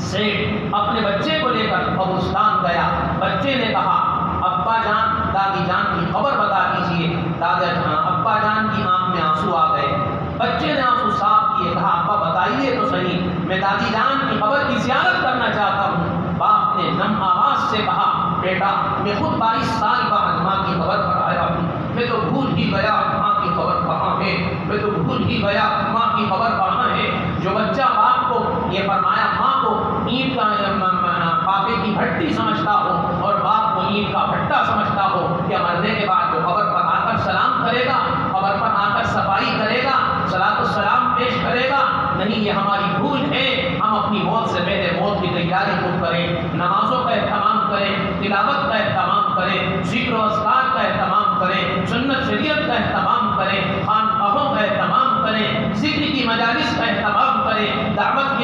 سیٹ اپنے بچے کو لے کر قبرستان گیا. بچے نے کہا ابا جان, دادی جان کی خبر بتا دیجیے. ابا جان کی آنکھ میں آنسو آ گئے. بچے نے آنسو صاف کیے, کہا ابا بتائیے تو صحیح, میں دادی جان کی خبر کی زیارت کرنا چاہتا ہوں. باپ نے نم آواز سے کہا بیٹا میں خود 22 سال بعد ماں کی خبر پر آیا ہوں. میں تو بھول ہی گیا ماں کی خبر کہاں ہے, میں تو بھول ہی گیا ماں کی خبر کہاں ہے. جو بچہ باپ کو یہ فرمایا ماں کو اینٹ کا پاپے کی ہڈی سمجھتا ہو اور باپ کو اینٹ کا بھٹا سمجھتا ہو, کہ مرنے کے بعد جو قبر پر آ کر سلام کرے گا, قبر پر آ کر صفائی کرے گا, صلاۃ السلام پیش کرے گا. نہیں, یہ ہماری بھول ہے. ہم اپنی موت سے پہلے موت کی تیاری خود کریں, نمازوں کا اہتمام کریں, تلاوت کا اہتمام کریں, ذکر و اذکار کا اہتمام کریں, سنت شریعت کا اہتمام کریں, خانقاہوں کا اہتمام کریں، ذکر کی مجالس کا اہتمام کریں، دعوت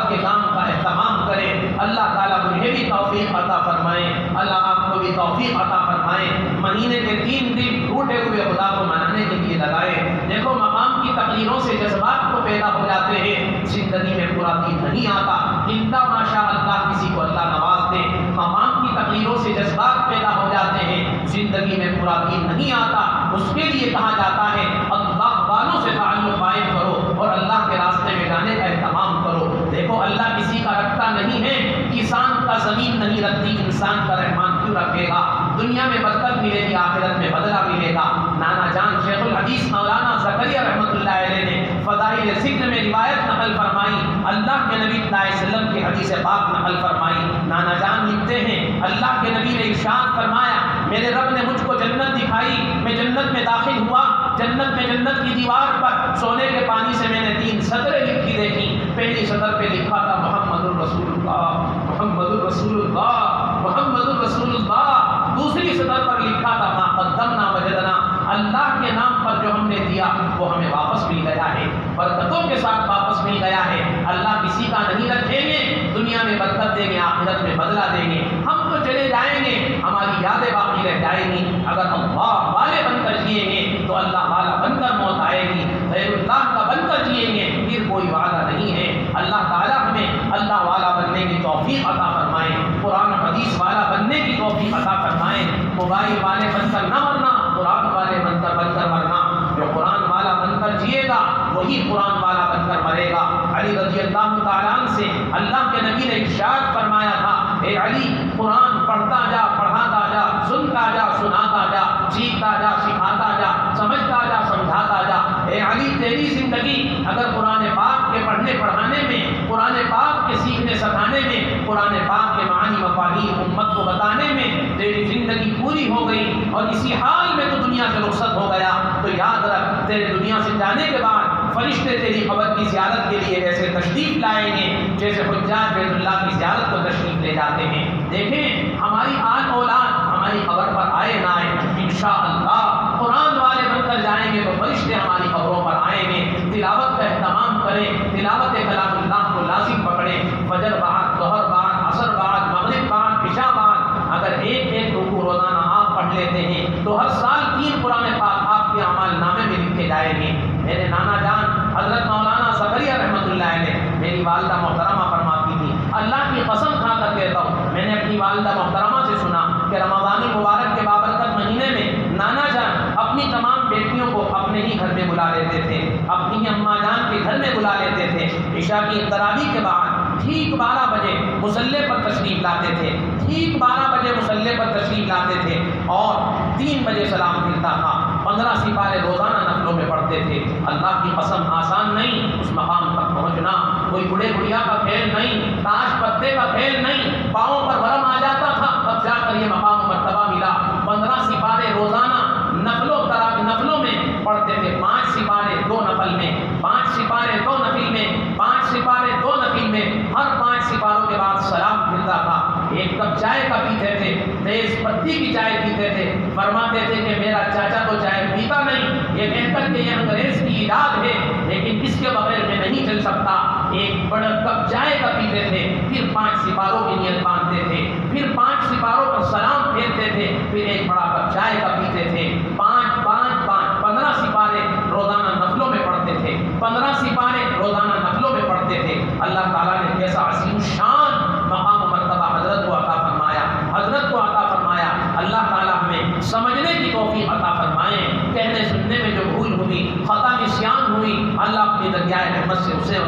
کے کام کا اہتمام کریں۔ اللہ تعالیٰ مجھے بھی توفیق عطا فرمائے، اللہ آپ کو بھی توفیق عطا فرمائے۔ مہینے کے 3 دن ٹوٹے ہوئے خدا کو منانے کے لیے لگائے۔ دیکھو مقام کی تقریروں سے جذبات کو پیدا ہو جاتے ہیں، زندگی میں پورا دین نہیں آتا۔ اللہ ماشاء اللہ کسی کو اللہ نواز دے، مقام کی تقریروں سے جذبات پیدا ہو جاتے ہیں، زندگی میں پورا دین نہیں آتا۔ اس کے لیے کہا جاتا ہے اللہ والوں سے تعلق قائم کرو اور اللہ کے راستے میں جانے کا اہتمام کرو۔ دیکھو اللہ کسی کا رکھتا نہیں ہے، کسان کا زمین نہیں رکھتی، انسان کا رحمان کیوں رکھے گا؟ دنیا میں برکت ملے گی، آخرت میں بدلہ ملے گا۔ نانا جان شیخ الحدیث مولانا زکریا رحمۃ اللہ علیہ نے فضائل ذکر میں روایت نقل فرمائی، اللہ کے نبی صلی اللہ علیہ وسلم کی حدیث پاک نقل فرمائی۔ نانا جان لکھتے ہیں اللہ کے نبی نے ارشاد فرمایا، میرے رب نے مجھ کو جنت دکھائی، میں جنت میں داخل ہوا، جنت کی دیوار پر سونے کے پانی سے میں نے 3 سطریں لکھی دیکھی۔ پہلی سطر پہ لکھا تھا محمد الرسول اللہ، محمد الرسول اللہ، محمد الرسول اللہ۔ دوسری سطر پر لکھا تھا ما قدمنا وجدنا، اللہ کے نام پر جو ہم نے دیا وہ ہمیں واپس مل گیا ہے، برکتوں کے ساتھ واپس مل گیا ہے۔ اللہ کسی کا نہیں رکھیں گے، دنیا میں برکت دیں گے، آخرت میں بدلہ دیں گے۔ ہم تو چلے جائیں گے، ہماری یادیں باقی رہ جائیں گی۔ اگر اللہ والے بن کر جیئیں گے تو اللہ والا بن کر موت آئے گی، غیر اللہ کا بن کر جیئیں گے پھر کوئی وعدہ نہیں ہے۔ اللہ تعالیٰ ہمیں اللہ والا بننے کی توفیق عطا فرمائے، قرآن حدیث والا بننے کی توفیق عطا فرمائے۔ موبائل والے بن کر نہ مرنا، قرآن والے بن کر مرنا۔ جو قرآن والا بن کر جیے گا وہی قرآن والا بن کر مرے گا۔ علی رضی اللہ تعالیٰ عنہ سے اللہ کے نبی نے ارشاد فرمایا تھا، اے علی قرآن پڑھتا جا، پڑھاتا جا، سنتا جا، سناتا جا، سیکھتا جا، سکھاتا جا، سمجھتا جا، سمجھاتا جا۔ اے علی تیری زندگی اگر قرآن پاک کے پڑھنے پڑھانے میں، قرآن پاک کے سیکھنے سکھانے میں، قرآن پاک کے معنی مفاہیم امت کو بتانے میں تیری زندگی پوری ہو گئی اور اسی حال میں تو دنیا سے رخصت ہو گیا، تو یاد رکھ تیرے دنیا سے جانے کے بعد فرشتے تیری قبر کی زیارت کے لیے ایسے تشریف لائیں گے جیسے حجاج بیت اللہ کی زیارت کو تشریف لے جاتے ہیں۔ دیکھیں ہماری آن اولاد ہماری قبر پر آئے نہ آئے، انشاءاللہ قرآن والے بن کر جائیں گے تو فرشتے ہماری قبروں پر آئیں گے۔ تلاوت کا اہتمام کریں، تلاوت کلام اللہ کو لازم پکڑیں، فجر بعد، ظہر بعد، عصر بعد، مغرب بعد، عشاء بعد اگر ایک رکوع روزانہ آپ پڑھ لیتے ہیں تو ہر سال 3 قرآن پاک آپ کے اعمال نامے میں لکھے جائیں گے۔ میرے نانا جان حضرت مولانا زکریا رحمۃ اللہ علیہ، میری والدہ محترمہ فرماتی تھی، اللہ کی قسم کھا کر کہتا ہوں، میں نے اپنی والدہ محترمہ سے سنا کہ رمضان مبارک کے بابرکت مہینے میں نانا جان اپنی تمام بیٹیوں کو اپنے ہی گھر میں بلا لیتے تھے، اپنی ہی اماں جان کے گھر میں بلا لیتے تھے۔ عشاء کی تراویح کے بعد ٹھیک 12 بجے مصلی پر تشریف لاتے تھے، ٹھیک 12 بجے مصلی پر تشریف لاتے تھے اور 3 بجے سلام ملتا تھا۔ 15 سپارے روزانہ نفلوں میں پڑھتے تھے۔ اللہ کی قسم آسان نہیں اس مقام تک پہنچنا، کوئی بوڑھے بڑھیا کا کھیل نہیں، تاش پتے کا کھیل نہیں، پاؤں پر ورم آ جاتا تھا تب جا کر یہ مقام مرتبہ ملا۔ 15 سپارے روزانہ نفلوں میں پڑھتے تھے، 5 سپارے 2 نفل میں، 5 سپارے 2 نفل میں، 5 سپارے 2 نفل میں، ہر 5 سپاروں کے بعد سلام ملتا تھا۔ ایک کپ چائے کا پیتے تھے، تیز پتی کی چائے پیتے تھے، فرماتے تھے کہ میرا چاچا تو چائے پیتا نہیں، یہ کہتا کہ یہ انگریز کی ایجاد ہے لیکن اس کے بغیر میں نہیں چل سکتا۔ ایک بڑا کپ چائے کا پیتے تھے، پھر 5 سپاروں کی نیت باندھتے تھے، پھر 5 سپاروں پر سلام پھیرتے تھے، پھر ایک بڑا کپ چائے کا پیتے تھے۔ 15 سپارے روزانہ نفلوں میں پڑھتے تھے، 15 سپارے روزانہ نفلوں میں پڑھتے تھے۔ اللہ تعالیٰ نے کیسا عظیم شان مقام و مرتبہ حضرت کو عطا فرمایا، حضرت کو عطا فرمایا۔ اللہ تعالیٰ ہمیں سمجھنے کی توفیق عطا فرمائے، کہنے سننے میں جو بھول ہوئی، خطا نسیان ہوئی، اللہ اپنی دریائے رحمت سے اسے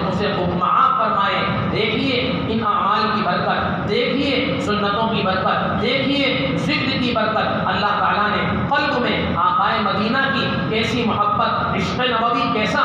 معاف فرمائے۔ دیکھیے ان اعمال کی برکت، دیکھیے سنتوں کی برکت، دیکھیے ذکر کی برکت۔ اللہ تعالیٰ نے قلب میں آقا مدینہ کی کیسی محبت، عشق نبوی کیسا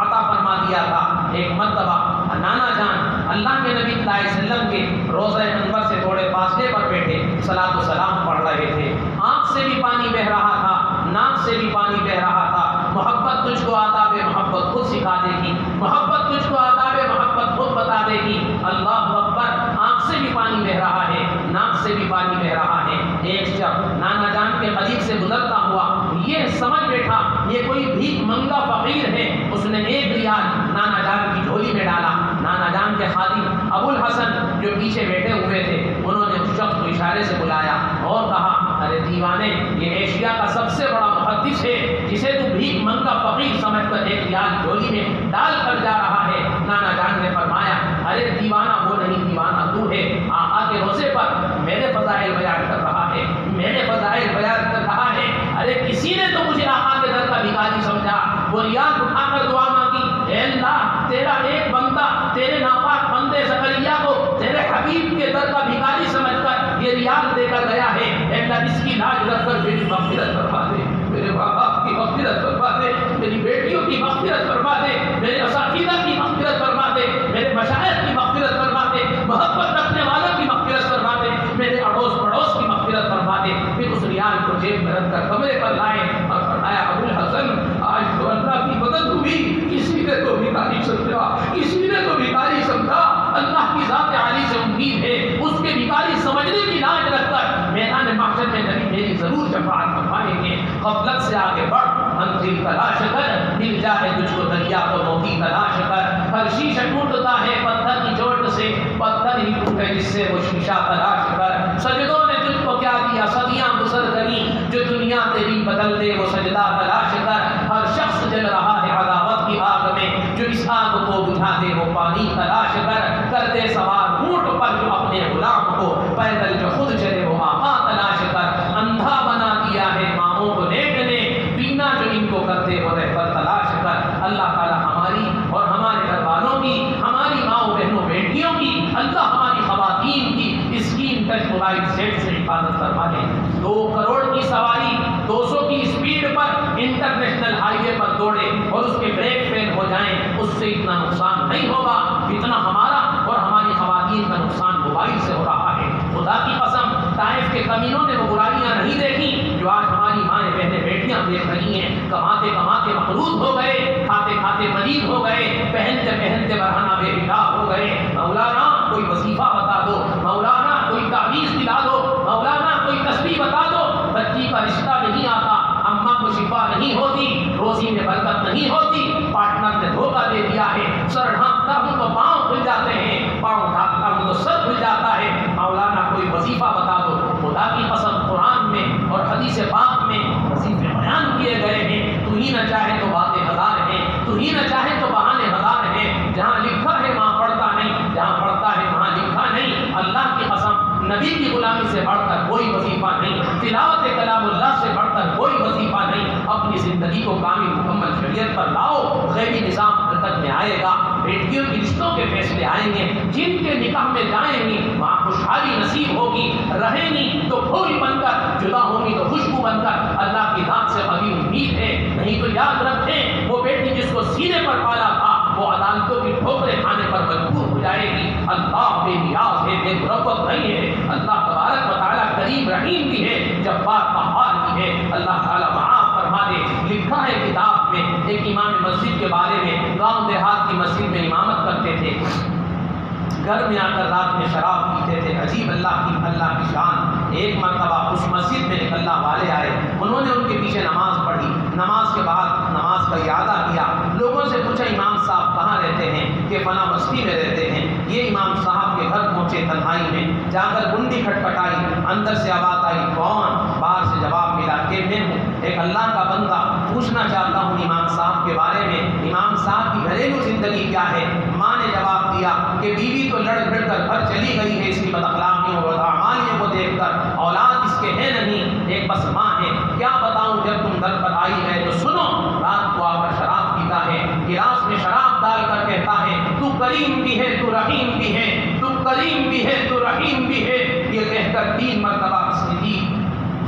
عطا فرما دیا تھا۔ ایک مرتبہ نانا جان اللہ کے نبی صلی اللہ علیہ وسلم کے روضہ انور سے تھوڑے فاصلے پر بیٹھے صلاۃ و سلام پڑھ رہے تھے، آنکھ سے بھی پانی بہ رہا تھا، ناک سے بھی پانی بہ رہا تھا۔ محبت تجھ کو آداب محبت خود سکھا دے گی، محبت تجھ کو آداب محبت خود بتا دے گی۔ اللہ اکبر، آنکھ سے بھی پانی بہ رہا ہے، ناک سے بھی پانی بہ رہا ہے۔ ایک شخص نانا جان کے قریب سے گزرتا ہوا یہ سمجھ بیٹھا یہ کوئی بھیک منگا فقیر ہے، اس نے 1 ریال نانا جان کی جھولی میں ڈالا. نانا جان کے خادم ابو الحسن جو پیچھے بیٹھے ہوئے تھے انہوں نے اس شخص کو اشارے سے بلایا اور کہا ارے دیوانے یہ ایشیا کا سب سے بڑا محدث ہے جسے تو بھیک منگا فقیر سمجھ کر 1 ریال جھولی میں ڈال کر جا رہا ہے. نانا جان نے فرمایا ارے دیوانہ وہ نہیں دیوانہ تو ہے. آقا کے روزے پر میرے فضائل بیان کر رہا ہے, میرے فضائل بیان کر رہا ہے. ارے کسی نے تو مجھے آقا کے در کا بھکاری سمجھا, وہ ریال اٹھا کر دعا مانگی, اے اللہ تیرا ایک بندہ تیرے ناپاک بندے زکریا کو تیرے حبیب کے در کا بھکاری سمجھ کر یہ ریال دے کر گیا ہے. اے اللہ اس کی لاج رکھ کر میری مغفرت فرما دے, میرے ماں باپ کی مغفرت فرما دے, میری بیٹیوں کی مغفرت فرما دے, میرے اساتذہ کی مغفرت فرما دے, میرے مشائخ کی مغفرت فرما دے, محبت رکھنے والوں کی مغفرت فرما دے, میرے اڑوس پڑوس کی مغفرت فرما دے. پھر اس ریال کو جیب میں رکھ کر کمرے پر لائے اور فرمایا ابو الحسن آج تو اللہ کی مدد ہوئی, کسی نے تو بھکاری سمجھا, کسی نے تو بھکاری سمجھا. اللہ کی ذات عالی سے امید ہے اس کے بھکاری سمجھنے کی لاج رکھ کر میدان محشر میں نبی میری ضرور شفاعت فرمائیں گے. غفلت سے آگے بڑھ, منزل تلاش کر, مل جائے تجھ کو دریا کو موتی تلاش کر. ہر شیشہ ٹوٹتا ہے پتھر کی چوٹ سے, پتھر ہی ٹوٹے جس سے وہ شیشہ تلاش کر. سجدوں نے تجھ کو کیا دیا, صدیاں گزر گئی, جو دنیا تیری بدل دے وہ سجدہ تلاش کر. ہر شخص جل رہا ہے عداوت کی آگ میں, جو اس آگ کو بجھا دے وہ پانی تلاش کر. کر دے سوار اونٹ پر جو اپنے غلام کو, پیدل جو خود چلے وہ آقا تلاش کر. اندھا بنا دیا ہے ماؤں کو نیک نے, بینا جو ان کو کرتے وہ رہبر تلاش کر. اللہ تعالی ہماری اور ہمارے گھر والوں کی, ہماری ماؤں بہنوں بیٹیوں کی, اللہ ہماری خواتین کی اسکرین ٹچ موبائل سیٹ سے حفاظت فرما دے. 2 کروڑ کی سواری 200 کی اسپیڈ پر انٹرنیشنل ہائی وے پر دوڑے اور اس کے بریک فیل ہو جائیں, اس سے اتنا نقصان نہیں ہوگا جتنا ہمارا اور ہماری خواتین کا نقصان موبائل سے ہو رہا ہے. خدا کی قسم طائف کے کمینوں نے وہ برائیاں نہیں دیکھی جو آج ہماری مائیں بہنیں بیٹیاں دیکھ رہی ہیں. کماتے کماتے مقروض ہو گئے, کھاتے کھاتے مریض ہو گئے, پہنتے پہنتے برہنہ بے حجاب ہو گئے. مولانا کوئی وظیفہ بتا دو, مولانا کوئی تعویذ دلا دو, مولانا کوئی تسبیح بتا دو. بچی کا رشتہ نہیں آتا, اماں کو شفا نہیں ہوتی, روزی میں برکت نہیں ہوتی, پارٹنر نے دھوکہ دے دیا ہے. سر ڈھانکتا ہوں تو پاؤں کھل جاتے ہیں, پاؤں ڈھانکتا ہوں تو سر کھل جاتا ہے. مولانا کوئی وظیفہ بتا دو. خدا کی قسم قرآن میں اور حدیث پاک میں وظیفے بیان کیے گئے ہیں. تو ہی نہ چاہے تو باتیں ہزار ہیں, تو ہی نہ چاہے تو بہانے ہزار ہیں. جہاں لکھا ہے وہاں پڑھتا نہیں, جہاں پڑھتا ہے وہاں لکھا نہیں. اللہ کی قسم نبی کی غلامی سے بڑھ کر کوئی وظیفہ نہیں, تلاوت کلام اللہ سے بڑھ کر کوئی وظیفہ نہیں. اپنی زندگی کو کامل مکمل شریعت پر لاؤ, غیبی نظام حرکت میں آئے گا. بیٹیوں کی رشتوں کے فیصلے آئیں گے, جن کے نکاح میں جائیں گی وہاں خوشحالی نصیب ہوگی. رہیں گی تو پھول بن کر, جدا ہوں گی تو خوشبو بن کر. اللہ کی ذات سے ابھی امید ہے, نہیں تو یاد رکھیں وہ بیٹی جس کو سینے پر پالا تھا وہ عدالتوں کی ٹھوکریں کھانے پر مجبور ہو جائے گی. اللہ بے نیاز ہے, بے مربت نہیں ہے. اللہ تبارک و تعالیٰ کریم رحیم بھی ہے, جبار قہار بھی ہے. اللہ تعالیٰ معاف فرما دے. لکھا ہے کتاب میں, ایک امام مسجد کے بارے میں, گاؤں دیہات کی مسجد میں امامت کرتے تھے, گھر میں آ کر رات میں شراب پیتے تھے. عجیب اللہ کی شان. ایک مرتبہ اس مسجد میں ایک اللہ والے آئے, انہوں نے ان کے پیچھے نماز پڑھی. نماز کے بعد نماز کا اعادہ کیا. لوگوں سے پوچھا امام صاحب کہاں رہتے ہیں, کہ فلاں بستی میں رہتے ہیں. یہ امام صاحب کے گھر پہنچے تنہائی میں, جا کر کنڈی کھٹکھٹائی, اندر سے آواز آئی کون, باہر سے جواب ملا کہ میں ہوں, ایک اللہ کا بندہ, پوچھنا چاہتا ہوں امام صاحب کے بارے میں, امام صاحب کی گھریلو زندگی کیا ہے. ماں نے جواب دیا کہ بیوی تو لڑ بھڑ کر گھر چلی گئی ہے اس کی بد اخلاقیوں اور بداعمالیوں کو دیکھ کر, اولاد اس کے ہے نہیں, ایک بس ماں ہے. کیا بتاؤں, جب تم گھر پر آئی ہے تو سنو, رات کو آ کر شراب پیتا ہے, گلاس میں شراب ڈال کر کہتا ہے تو کریم بھی ہے تو رحیم بھی ہے, تو کریم بھی ہے تو رحیم بھی ہے. یہ کہہ کر 3 مرتبہ اس نے دی,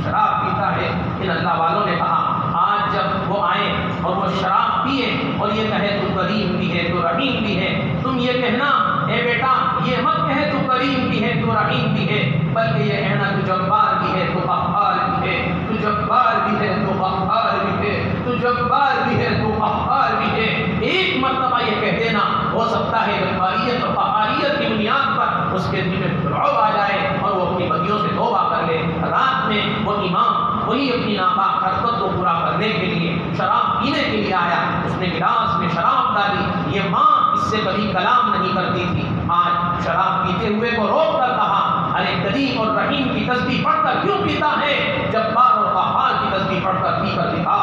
شراب پیتا ہے. ان اللہ والوں نے کہا آج جب وہ آئے اور وہ شراب پیے اور یہ کہے تو کریم بھی ہے تو رحیم بھی ہے, تم یہ کہنا اے بیٹا یہ مت کہے تو کریم بھی ہے تو رحیم بھی ہے, بلکہ یہ کہنا تو جبار بھی ہے تو قہار بھی ہے, تو جبار بھی ہے تو قہار بھی ہے, تو جبار بھی ہے تو قہار بھی ہے. ایک مرتبہ یہ کہہ دینا, ہو سکتا ہے جباریت اور قہاریت کی بنیاد پر اس کے دل میں رعب آ جائے اور وہ اپنی بدیوں سے توبہ کر لے. رات میں وہ امام وہی اپنی ناپاک حرکت کو پورا کرنے کے لیے شراب پینے کے لیے آیا. اس نے گلاس میں میں شراب ڈالی. یہ ماں اس سے کبھی کلام نہیں کرتی تھی. آج شراب پیتے ہوئے کو روک کر کہا ارے کریم اور رحیم کی تسبیح پڑھ کر کیوں پیتا ہے؟ جبار اور قہار کی تسبیح پڑھ کر پی کر دکھا.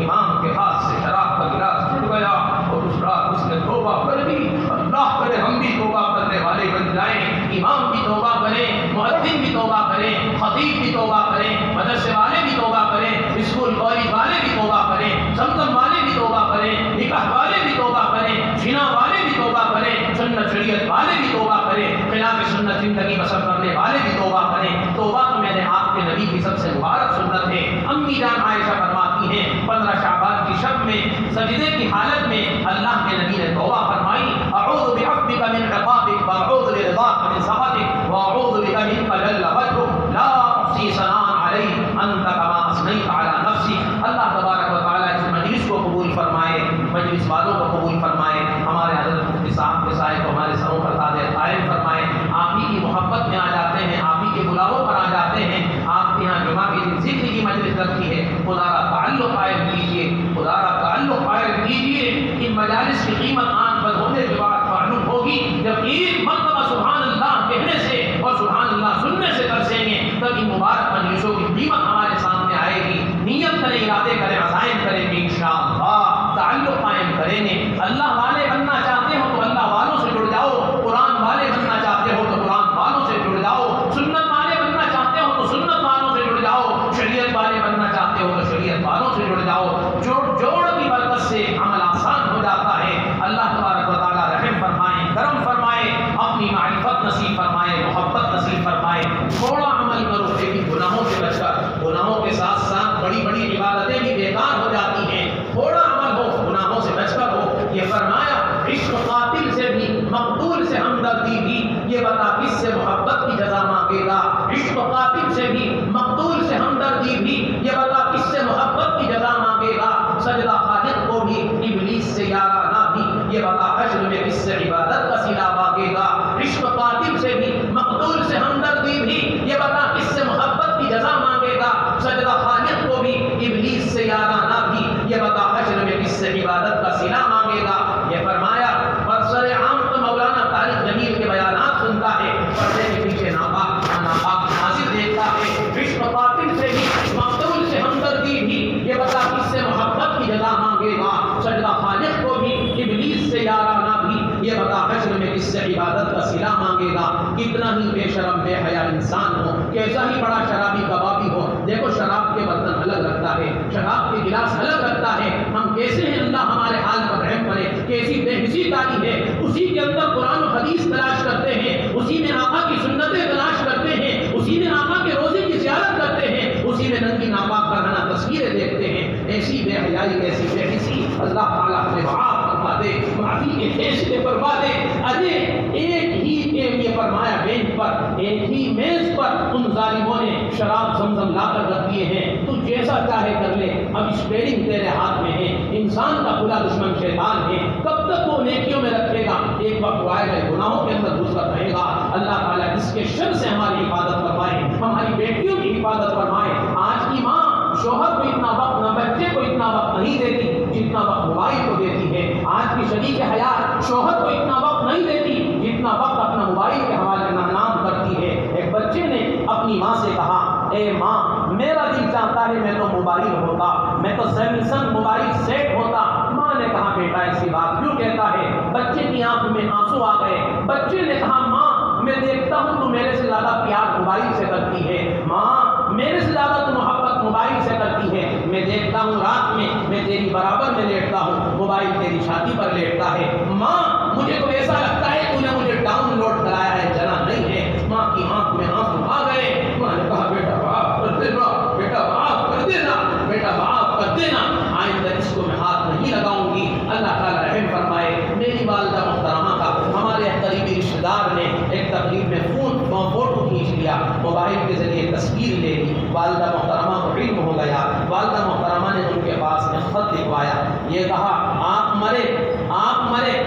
امام کے ہاتھ سے شراب کا گلاس ٹوٹ گیا اور اس رات اس نے توبہ کر دی. اللہ کرے ہم بھی توبہ کرنے والے بن جائیں. امام بھی توبہ کریں, مؤذن بھی توبہ کریں, خطیب بھی توبہ کریں, مدرسے والے بھی توبہ کریں, اسکول کالج والے بھی توبہ کریں, زمزم والے بھی توبہ کریں, نکاح والے بھی توبہ کریں, زنا والے بھی توبہ کریں, سنت شریعت والے بھی توبہ کریں, خلاف سنت زندگی بسر کرنے والے بھی توبہ کریں. توبہ تو میں نے آپ کے نبی کی سب سے مبارک سنت ہے. امی جان عائشہ فرماتی ہیں 15 شعبان کی شب میں سجدے کی حالت میں اللہ کے نبی نے توبہ فرمائی. اعوذ بعفوک من عقابک واعوذ برضاک من سخطک واعوذ بک منک جل وجهک لا احصی ثناء علیک انت کما اثنیت علی نفسی. اللہ تبارک و تعالی اس مجلس کو قبول فرمائے, مجلس والوں کو قبول فرمائے, ہمارے حضرت مفتی صاحب کے سائے کو ہمارے سروں پر تاج قائم فرمائے. آپ ہی کی محبت میں آ جاتے ہیں, آپ ہی کے بلاووں پر آ جاتے ہیں. آپ کے یہاں جمعہ کے دن ذکر کی مجلس رکھی ہے, خدا را تعلق قائم کیجیے, خدا را تعلق قائم کیجیے. ان مجالس کی قیمت آنکھ بند ہونے کے بعد معلوم ہوگی. جب ایک مرتبہ سبحان اللہ کہنے سے اور سبحان اللہ سننے سے ترسیں گے تب ان مبارک مجلسوں کی قیمت ہمارے سامنے آئے گی. نیت کریں, ارادے کریں, عزائم کریں کہ انشاءاللہ تعلق قائم کریں گے. اللہ والے بننا چاہتے ہو تو اللہ والوں سے جڑ جاؤ, قرآن والے بننا چاہتے ہو تو قرآن والوں سے جڑ جاؤ, سنت والے بننا چاہتے ہو تو سنت والوں سے جڑ جاؤ, شریعت والے بننا چاہتے ہو تو شریعت والوں سے جڑ جاؤ. جوڑ کی برکت سے عمل آسان ہو جاتا ہے. اللہ تبارک و تعالیٰ رحم فرمائے, کرم فرمائے, اپنی معرفت نصیب فرمائے, محبت نصیب فرمائے. تھوڑا عمل کرو لیکن گناہوں سے بچ کر. گناہوں کے ساتھ ساتھ بڑی بڑی عبادتیں بھی بیکار ہو جاتی ہیں. تھوڑا عمل ہو, گناہوں سے بچ کر ہو. یہ فرمایا عشق قاتل سے بھی مقتول سے ہمدردی بھی, یہ بتا کس سے محبت کی جزا مانگے گا. عشق قاتل سے بھی مقتول سے ہمدردی بھی, یہ بتا کس سے محبت کی جزا مانگے گا. سجدہ خالق کو بھی ابلیس سے یارانہ بھی, یہ بتا حشر میں کس سے عبادت کا صلہ مانگے گا. عشق قاتل سے بھی مقتول سے ہمدردی بھی, یہ بتا کس سے محبت کی جزا مانگے گا. سجدہ خالق کو بھی ابلیس سے یارانہ بھی, یہ بتا حشر میں کس سے عبادت کا صلہ مانگے گا. یہ فرمایا برسر عام تو مولانا طارق جمیل کے بیانات سنتا ہے, پردے کے پیچھے ناپاک ناظر دیکھتا ہے. عشق قاتل سے بھی مقتول سے ہمدردی بھی, یہ بتا کس سے محبت کی جزا مانگے گا. سجدہ خالق کو بھی ابلیس سے یارانہ بھی, یہ بتا حشر میں کس سے عبادت کا صلہ مانگے گا. کتنا ہی بے شرم بے حیا انسان ہو, کیسا ہی بڑا شرابی کبابی ہو, دیکھو شراب کے برتن الگ رکھتا ہے, شراب کے گلاس الگ رکھتا ہے. ہم کیسے ہیں, اللہ ہمارے حال پر رحم کرے. کیسی بے حسی تاری ہے, اسی کے اندر قرآن و حدیث تلاش کرتے ہیں, اسی میں آقا کی سنتیں تلاش کرتے ہیں, اسی میں آقا کے روزے کی زیارت کرتے ہیں, اسی میں ننگی ناپاک کارانہ تصویریں دیکھتے ہیں. ایسی بے حیائی, ایسی بے حسی, اللہ تعالیٰ ہمیں معاف فرما دے, معافی کے فیصلے فرما دے. ارے ایک ہی یہ فرمایا بینچ پر, ایک ہی میز پر ان ظالموں نے شراب زمزم لا کر رکھ دیے ہیں. تو جیسا چاہے کر لے, اب اسٹیئرنگ تیرے ہاتھ میں ہے. انسان کا کھلا دشمن شیطان ہے, کب تک وہ نیکیوں میں رکھے گا, ایک وقت آئے گا گناہوں کے اندر گھس کر رہے گا. اللہ تعالیٰ اس کے شر سے ہماری حفاظت فرمائے, ہماری بیٹیوں کی حفاظت فرمائے. آج کی ماں شوہر کو اتنا وقت, نہ بچے کو اتنا وقت نہیں دیتی جتنا وقت موبائل کو دیتی ہے. آج کی شریک حیات شوہر کو اتنا وقت نہیں دیتی جتنا وقت اپنا موبائل کے حوالے نام کرتی ہے. ایک بچے نے اپنی ماں سے کہا, اے ماں میرا دل چاہتا ہے میں تو موبائل ہوتا, میں تو سیمسنگ موبائل سیٹ ہوتا. ماں نے کہا بیٹا ایسی بات کیوں کہتا ہے. بچے کی آنکھ میں آنسو آ گئے. بچے نے کہا ماں میں دیکھتا ہوں تو میرے سے زیادہ پیار موبائل سے کرتی ہے. ماں میرے سے زیادہ تو محبت موبائل سے کرتی ہے. میں دیکھتا ہوں رات میں تیری برابر میں لیٹتا ہوں, موبائل تیری چھاتی پر لیٹتا ہے. ماں مجھے تو ایسا لگتا ہے تو نے مجھے ڈاؤن لوڈ کرایا ہے, جنا نہیں ہے. ماں کی آنکھ میں آنسو آ گئے. ماں نے کہا بیٹا معاف کر دینا, بیٹا معاف کر دینا, بیٹا معاف کر دینا, آئندہ اس کو میں ہاتھ نہیں لگاؤں گی. اللہ تعالیٰ رحم فرمائے. میری والدہ محترمہ کا ہمارے قریبی رشتے دار نے ایک تقریب میں فوٹو کھینچ لیا, موبائل کے ذریعے تصویر لے لی. والدہ محترمہ کو علم ہو گیا. والدہ محترمہ نے ان کے پاس میں خط لکھوایا, یہ کہا آپ مرے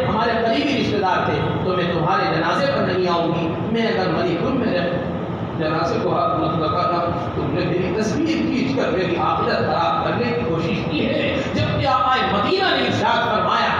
ہمارے قریبی رشتے دار تھے تو میں تمہارے جنازے پر نہیں آؤں گی. میں اگر مری خود میں جنازے کو ہاتھ مت لگانا, تم نے میری تصویر کھینچ کر میری آخرت خراب کرنے کی کوشش کی ہے. جب کہ آقا مدینہ نے ارشاد فرمایا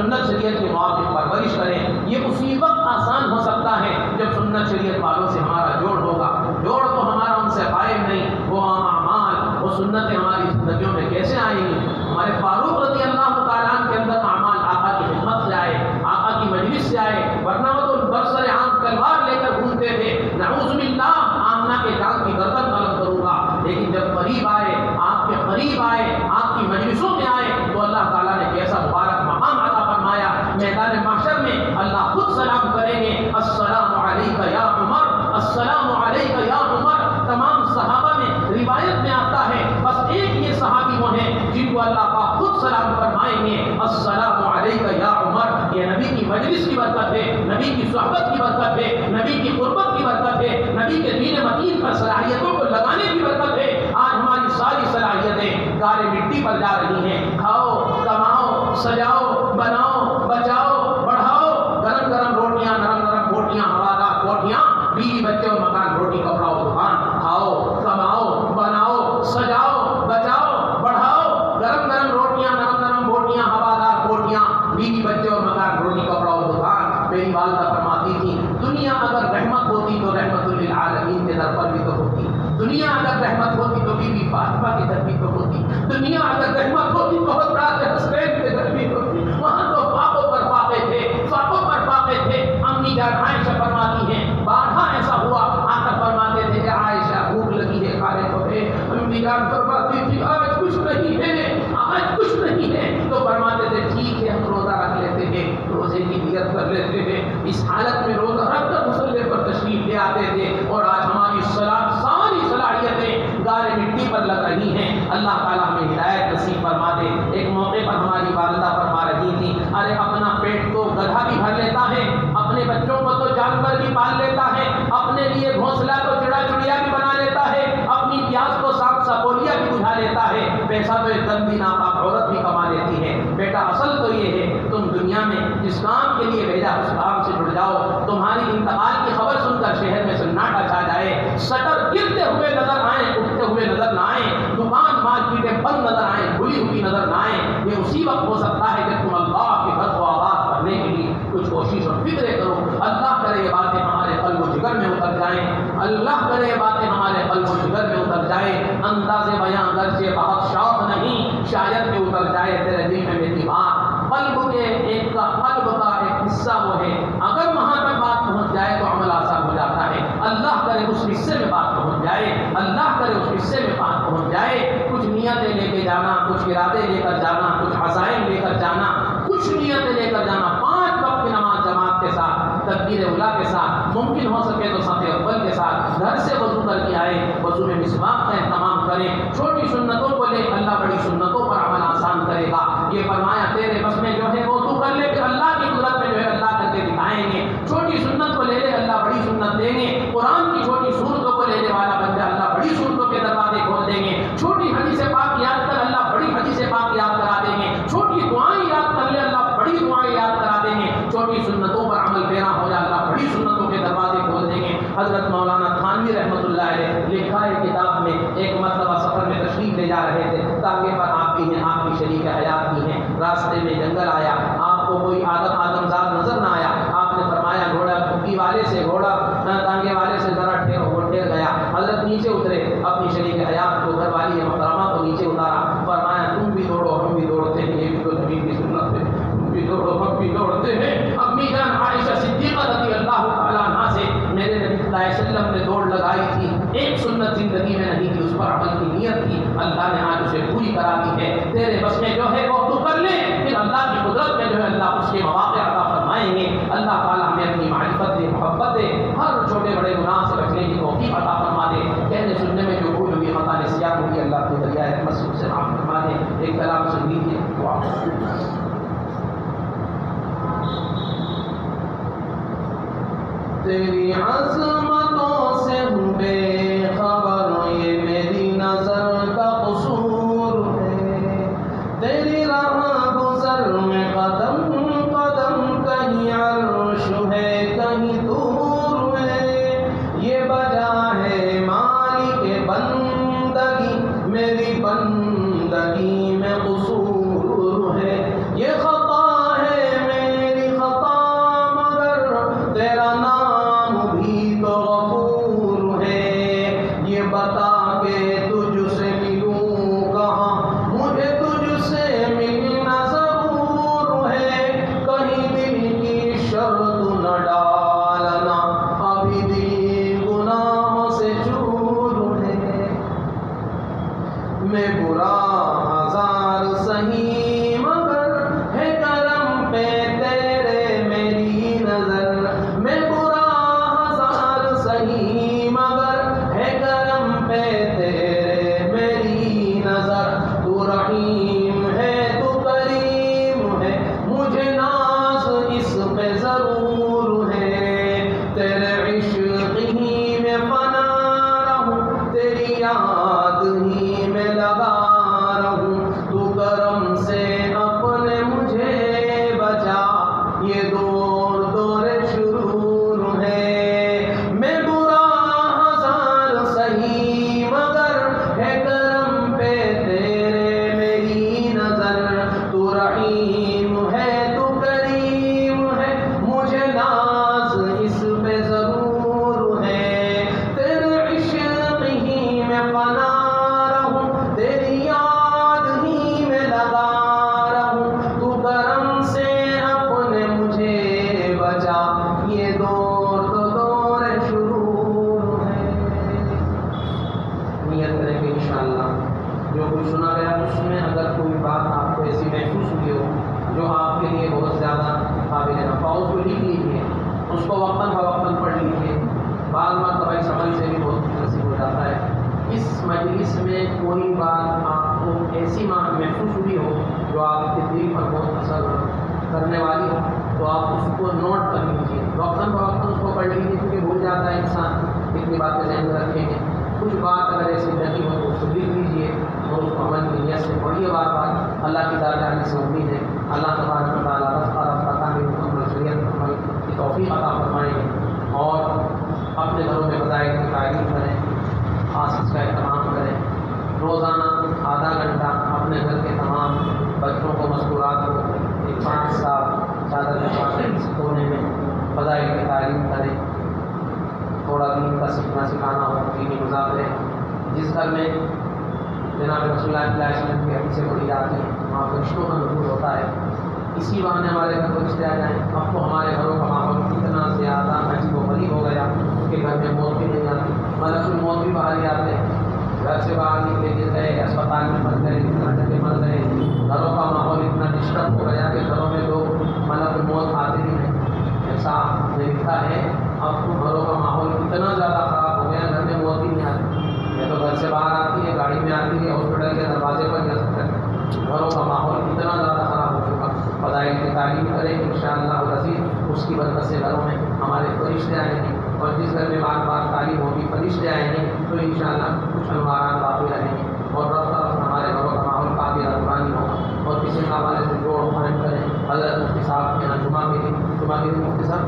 سنت شریعت کے موافق پرورش کریں. یہ اسی وقت آسان ہو سکتا ہے جب سنت شریعت والوں سے ہمارا جوڑ ہوگا. جوڑ تو ہمارا ان سے قائم نہیں. وہ اعمال، وہ سنتیں ہماری زندگیوں میں کیسے آئیں گی؟ ہمارے فاروق رضی اللہ تعالیٰ عنہ کے اندر اعمال آقا کی خدمت سے آئے، آقا کی مجلس سے آئے، ورنہ وہ تو برسر عام تلوار لے کر گھومتے تھے. نعوذ باللہ، آمنہ کے جان کی گردن قلم کروں گا. لیکن جب قریب آئے، آپ کے قریب آئے، آپ کی مجلسوں میں آئے، تو اللہ تعالیٰ نے کیسا مبارک مقام عطا فرمایا. میدان محشر میں اللہ خود سلام کریں گے، السلام علیک یا عمر، السلام علیک یا عمر. تمام صحابہ میں روایت میں آتا ہے بس ایک یہ صحابی وہ ہیں جن کو اللہ پاک خود سلام فرمائیں گے، السلام علیک یا عمر. یہ نبی کی مجلس کی برکت ہے، نبی کی صحبت کی برکت ہے، نبی کی قربت کی برکت ہے، نبی کے دین متین پر صلاحیتوں کو لگانے کی برکت ہے. آج ہماری ساری صلاحیتیں گارے مٹی پر جا رہی ہیں. کھاؤ، کماؤ، سجاؤ، بناؤ، بچاؤ، بڑھاؤ. گرم گرم روٹیاں، نرم نرم بوٹیاں، ہوادار کوٹیاں، بیوی بچے اور مکان، روٹی کپڑا اور دکان. کھاؤ، کماؤ، بناؤ، سجاؤ، بچاؤ، بڑھاؤ. گرم گرم روٹیاں، نرم نرم بوٹیاں، ہوادار کوٹیاں، بیوی بچے اور مکان، روٹی کپڑا اور دکان. میری والدہ فرماتی تھی دنیا اگر رحمت ہوتی تو رحمت للعالمین کے در پر بھی تو ہوتی. دنیا اگر رحمت ہوتی تو بی بی فاطمہ کی در بھی تو ہوتی. دنیا اگر رحمت ہوتی تو حضرات حسین کے در بھی ہوتی. وہاں تو فاقوں پر فاقے تھے، فاقوں پر فاقے تھے. امی جان عائشہ فرماتی ہیں بارہا ایسا ہوا، آ کر فرماتے تھے کہ عائشہ بھوک لگی ہے، کھانے کو ہے. امی جان فرماتی تھی آج کچھ نہیں ہے، آج کچھ نہیں ہے. تو فرماتے تھے ٹھیک ہے ہم روزہ رکھ لیتے ہیں، روزے کی نیت کر لیتے ہیں. اس حالت میں روزہ رکھ کر مصلی پر تشریف لے آتے تھے. اور آج ہماری ساری صلاحیتیں گارے مٹی پر لگ رہی ہیں. اللہ تعالیٰ ہمیں ہدایت نصیب فرما دے. ایک موقع پر ہماری والدہ فرما رہی تھی ارے اپنا پیٹ تو گدھا بھی بھر لیتا ہے، اپنے بچوں کو تو جانور بھی پال لیتا ہے، اپنے لیے گھونسلہ تو چڑا چڑیا بھی بنا لیتا ہے، اپنی پیاس کو سانپ سپولیا بھی بجھا لیتا ہے. پیسہ تو ایک گندی ناپاک عورت بھی کما لیتی ہے. بیٹا اصل تو یہ ہے تم دنیا میں جس کام کے لیے بھیجا اس کام سے جڑ جاؤ. تمہاری انتقال کی خبر سن کر شہر میں سناٹا چھا جائے، شٹر گرتے ہوئے نظر آئیں، اٹھتے ہوئے نظر نہ آئیں، دکان مارکیٹیں بند نظر آئیں، کھلی ہوئی نظر نہ آئیں. یہ اسی وقت ہو سکتا ہے جب تم اللہ کے گھر کو آباد کرنے کے لیے کچھ کوشش اور فکریں کرو. اللہ کرے یہ باتیں ہمارے قلب و جگر میں اتر جائیں. اللہ کرے یہ باتیں ہمارے قلب و جگر میں اتر جائیں. انداز بیاں اگرچہ بہت شوق نہیں، شاید کہ اتر جائے تیرے دل میں میری بات. قلب کے قلب کا ایک حصہ وہ ہے، اگر وہاں پر بات پہنچ جائے تو عمل آسان ہو جاتا ہے. اللہ کرے اس حصے میں بات پہنچ جائے، اللہ کرے اس حصے میں بات پہنچ جائے. کچھ نیتیں لے کے جانا، کچھ ارادے لے کر جانا، کچھ عزائم لے کر جانا، کچھ نیتیں لے کر جانا. 5 وقت کی نماز جماعت کے ساتھ، تکبیر اولیٰ کے ساتھ، ممکن ہو سکے تو صف اول کے ساتھ، گھر سے وضو کر کے آئے، وضو میں مسواک کا اہتمام کریں. چھوٹی سنتوں کو لے، اللہ بڑی سنتوں پر عمل آسان کرے گا. یہ فرمایا تیرے بس میں جو ہے وہ تو کر لے، پھر اللہ کی قدرت میں جو ہے اللہ کر کے دکھائیں گے. چھوٹی سنت کو لے لے، اللہ بڑی سنت دیں گے. قرآن کی چھوٹی صورتوں کو لینے والا بندہ اللہ بڑی صورتوں کے دروازے کھول دیں گے. چھوٹی حدیث پاک یاد کر، اللہ بڑی حدیث پاک یاد کرا دیں گے. چھوٹی دعائیں یاد کر لے، اللہ بڑی دعائیں یاد کرا دیں گے. چھوٹی سنتوں پر عمل پیرا ہو جائے، اللہ بڑی سنتوں کے دروازے کھول دیں گے. حضرت مولانا تھانوی رحمۃ اللہ علیہ لکھا ہے کتاب میں، ایک مرتبہ سفر میں تشریف لے جا رہے تھے، تاکہ پر آپ بھی ہیں، آپ کی شریک حیات بھی ہیں. راستے میں جنگل آیا، آپ کو کوئی آدمزاد نظر نہ آیا. آپ نے فرمایا گھوڑا ٹھکی والے سے، گھوڑا ٹانگے والے سے ذرا ٹھہرو. وہ ٹھہر گیا. حضرت نیچے اترے، اپنی شریک حیات کو، گھر والی محترمہ کو نیچے اتارا. فرمایا تم بھی دوڑو، ہم بھی دوڑتے ہیں، یہ بھی تو نبی کی سنت ہے. تم بھی دوڑو، ہم بھی دوڑتے ہیں. امی جان عائشہ صدیقہ رضی اللہ تعالیٰ عنہا سے میرے نبی صلی اللہ علیہ وسلم نے دوڑ لگائی تھی. ایک سنت زندگی میں نہیں تھی، اس پر عمل کی نیت تھی. اللہ نے آج اسے پوری کرا دی ہے. تیرے بس میں جو ہے وہ تو کر لے، پھر اللہ کی قدرت میں جو ہے اللہ اس کے مواقع عطا فرمائیں گے. اللہ تعالیٰ ہمیں اپنی معرفت دے، محبت دے، ہر چھوٹے بڑے گناہ سے بچنے کی توفیق عطا فرما دے. کہنے سننے میں جو بھول ہوئی، خطا نسیان ہوئی، اللہ کو دریائے رحمت سے اسے معاف فرما دے. ایک کلام سن لیجیے. تیری عظمتوں سے ہوں بے خبر، یہ میری نظر کا قصور ہے. تیری راہ گزر میں قدم قدم، کہیں عرش ہے کہیں دور ہے. یہ وجہ ہے مالک بندگی، میری بندگی میں قصور ہے. یہ خطا ہے یہ دور دور شرور ہے، میں برا ہزار سہی مگر ہے کرم پہ تیرے میری نظر، تو رحیم ہے تو کریم ہے، مجھے ناز اس پہ ضرور ہے، تیرے عشق ہی میں فنا رہوں، تیری یاد ہی میں لگا رہوں، تو کرم سے اپنے مجھے بچا، یہ دور تو دور شرور ہے۔ نیت کریں گے انشاءاللہ جو کچھ سنا گیا اس میں اگر کوئی بات آپ کو ایسی محسوس ہوئی ہو جو آپ کے لیے بہت زیادہ قابل نفع، اس کو لکھ لیجیے، اس کو وقتاً فوقتاً پڑھ لیجیے، بعض مرتبہ سمجھ سے بھی بہت نصیب ہو جاتا ہے۔ اس مجلس میں کوئی بات آپ کو ایسی محسوس ہوئی ہو جو آپ کے دل پر بہت اثر کرنے والی ہو تو آپ اس کو نوٹ کر لیجیے، وقتاً فوقتاً اس کو پڑھ لیجیے، کیونکہ بھول جاتا ہے انسان، اتنی باتیں ذہن میں رکھیں گے۔ کچھ بات اگر ایسی لگی ہو تو اس کو لکھ لیجیے اور اس کو عمل کی نیت سے پڑھیے بار بار۔ اللہ کی طرف جانے سے امید ہے اللہ تبارک و تعالیٰ رفتہ رفتہ تعمیر مکمل شریعت عمل کی توفیق عطا فرمائیں گے، اور اپنے گھروں میں فضائل کی تعلیم کریں، خاص اس کا اہتمام کریں، روزانہ آدھا گھنٹہ اپنے گھر کے تمام بچوں کو مذکورات کو 5 سال چادر میں سکھونے میں فضائل کی تعلیم کریں، تھوڑا دین کا سیکھنا سکھانا ہو، دینی مذاکرے، جس گھر میں جناب رسول اللہ صلی اللہ علیہ وسلم کی حدیثیں پڑھی جاتی ہیں وہاں فرشتوں کا نزول ہوتا ہے، اسی بہانے ہمارے گھر کو رشتے آ جائیں۔ اب تو ہمارے گھروں کا ماحول اتنا زیادہ عجیب و غریب ہو گیا کہ گھر میں موت بھی نہیں آتی، ملک الموت بھی باہر ہی آتے ہیں، گھر سے باہر نکلے گر گئے، اسپتال میں مر گئے، اتنا جگہ مر گئے، گھروں کا ماحول اتنا ڈسٹرب ہو گیا کہ گھروں میں لوگ ملک الموت آتے ہی نہیں۔ ایسا نے لکھا ہے اب تو گھروں کا ماحول اتنا زیادہ خراب ہو گیا گھر میں موت ہی نہیں آتی، یا تو گھر سے باہر آتی ہے، گاڑی میں آتی ہے، ہاسپٹل کے دروازے پر جا سکتے ہیں، گھروں کا ماحول اتنا زیادہ خراب ہو چکا۔ فضائل کی تعلیم کریں انشاءاللہ العزیز، اس کی برکت سے گھروں میں ہمارے فرشتے آئیں گے، اور جس گھر میں بار بار تعلیم ہوگی فرشتے آئیں گے تو انشاءاللہ کچھ انوارات باقی رہیں گے، اور رفتہ رفتہ ہمارے گھروں کا ماحول کافی رحمانی ہوگا۔ اور کسی حوالے سے جوڑ قائم کریں، حضرت مفتی صاحب کے یہاں جمعہ کے دن مفتی صاحب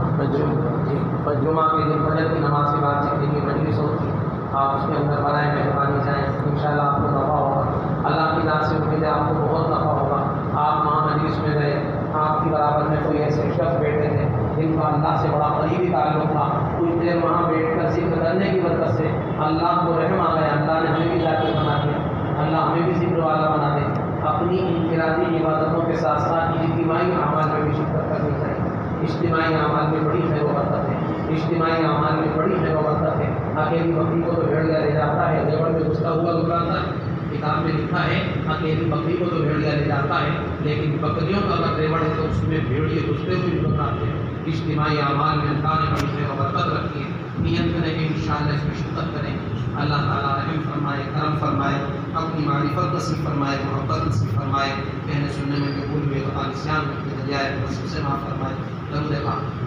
جمعہ کے دن فجر کی نماز کے بعد سیکھنے کی مجلس ہوتی ہے، آپ اس کے اندر برائے مہربانی جائیں، انشاءاللہ آپ کو نفع ہوگا، اللہ کی ذات سے امید ہے آپ کو بہت نفع ہوگا۔ آپ وہاں مجلس میں گئے، آپ کی برابر میں کوئی ایسے شخص بیٹھے تھے جن کا اللہ سے بڑا قریبی تعلق تھا، کچھ دیر وہاں بیٹھ کر ذکر کرنے کی برکت سے اللہ کو رحم آ گیا، اللہ نے ہمیں بھی ذاکر بنا دیا، اللہ ہمیں بھی ذکر والا بنا دے۔ اپنی انفرادی عبادتوں کے ساتھ ساتھ اجتماعی اعمال میں بھی شرکت کرنی چاہیے، اجتماعی اعمال میں بڑی خیر و برکت ہے، اجتماعی اعمال میں بڑی خیر و برکت ہے۔ اکیلی بکری کو تو بھیڑیا لے جاتا ہے، دیوڑ میں گھستا ہوا گھبراتا ہے، کتاب میں لکھا ہے اکیلی بکری کو تو بھیڑیا لے جاتا ہے، لیکن بکریوں کا اگر دیوڑ ہے تو اس میں بھیڑیے گھستے ہوئے بھی گھبراتے ہیں۔ اجتماعی اعمال میں اللہ نے بڑی خیر و برکت رکھی ہے، نیت کریں کہ انشاءاللہ اس میں شرکت کریں، اللہ تعالیٰ رحم فرمائے، کرم فرمائے، اپنی معرفت نصیب فرمائے، محبت نصیب فرمائے، کہنے سننے میں جو بھول ہوئے خطا نسیان جائے سب سے معاف فرمائے۔ درود پاک۔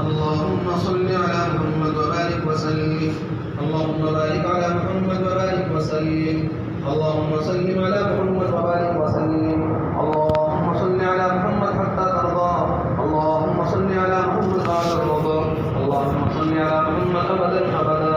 اللهم صل على محمد وبارك وسلم، اللهم بارك على محمد وبارك وسلم، اللهم صل على محمد وبارك وسلم، اللهم صل على محمد حتى ترضى، اللهم صل على محمد بعد الرضا، اللهم صل على محمد ابدا ابدا،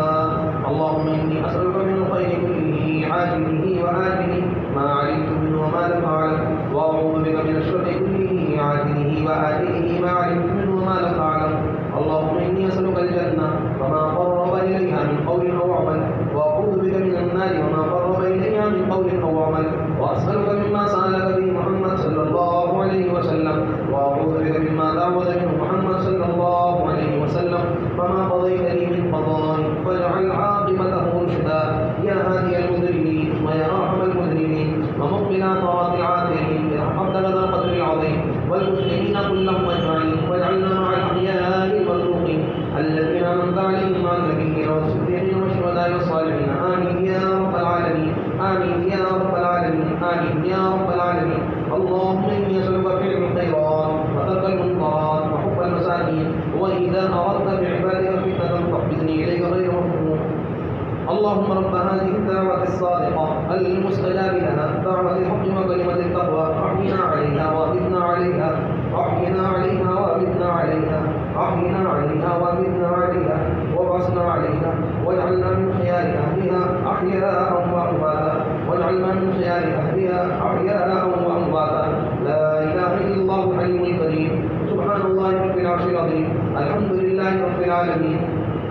اللهم اني اسالك من الخير كله عاجله واجله ما علمت منه وما لم اعلم، واعوذ بك من الشر كله عاجله واجله ما علمت منه وما لم اعلم، اللهم اني اسالك الجنه وما قرب اليها من قول او عمل، واعوذ بك من النار وما قرب اليها من قول او عمل، واسالك مما سالك به محمد صلى الله عليه وسلم، واعوذ بك مما تعوذ منه محمد صلى الله عليه وسلم، وما قضيت لي من قضاء فاجعل عاقبته رشدا، يا هادي المذنبين ويا ارحم المذنبين ومقبل طاعات العاثرين برحمتك ذا القدر العظيم، والمسلمين كلهم اجمعين، واجعلنا مع الاحياء المرزوقين الذين انعمت عليهم مع النبيين والصديقين والشهداء والصالحين، امين يا رب العالمين، امين يا رب العالمين، امين يا رب العالمين۔ اللهم اني اسالك فعل الخيرات وترك المنكرات وحب المساكين، واذا اردت بعبادك فتنه فاقبضني اليك غير مفتون، اللهم رب هذه الدعوة الصادقة المستجاب لها، دعوة الحق وكلمة التقوى، احينا عليها واغثنا عليها العظيم الحمد لله رب العالمين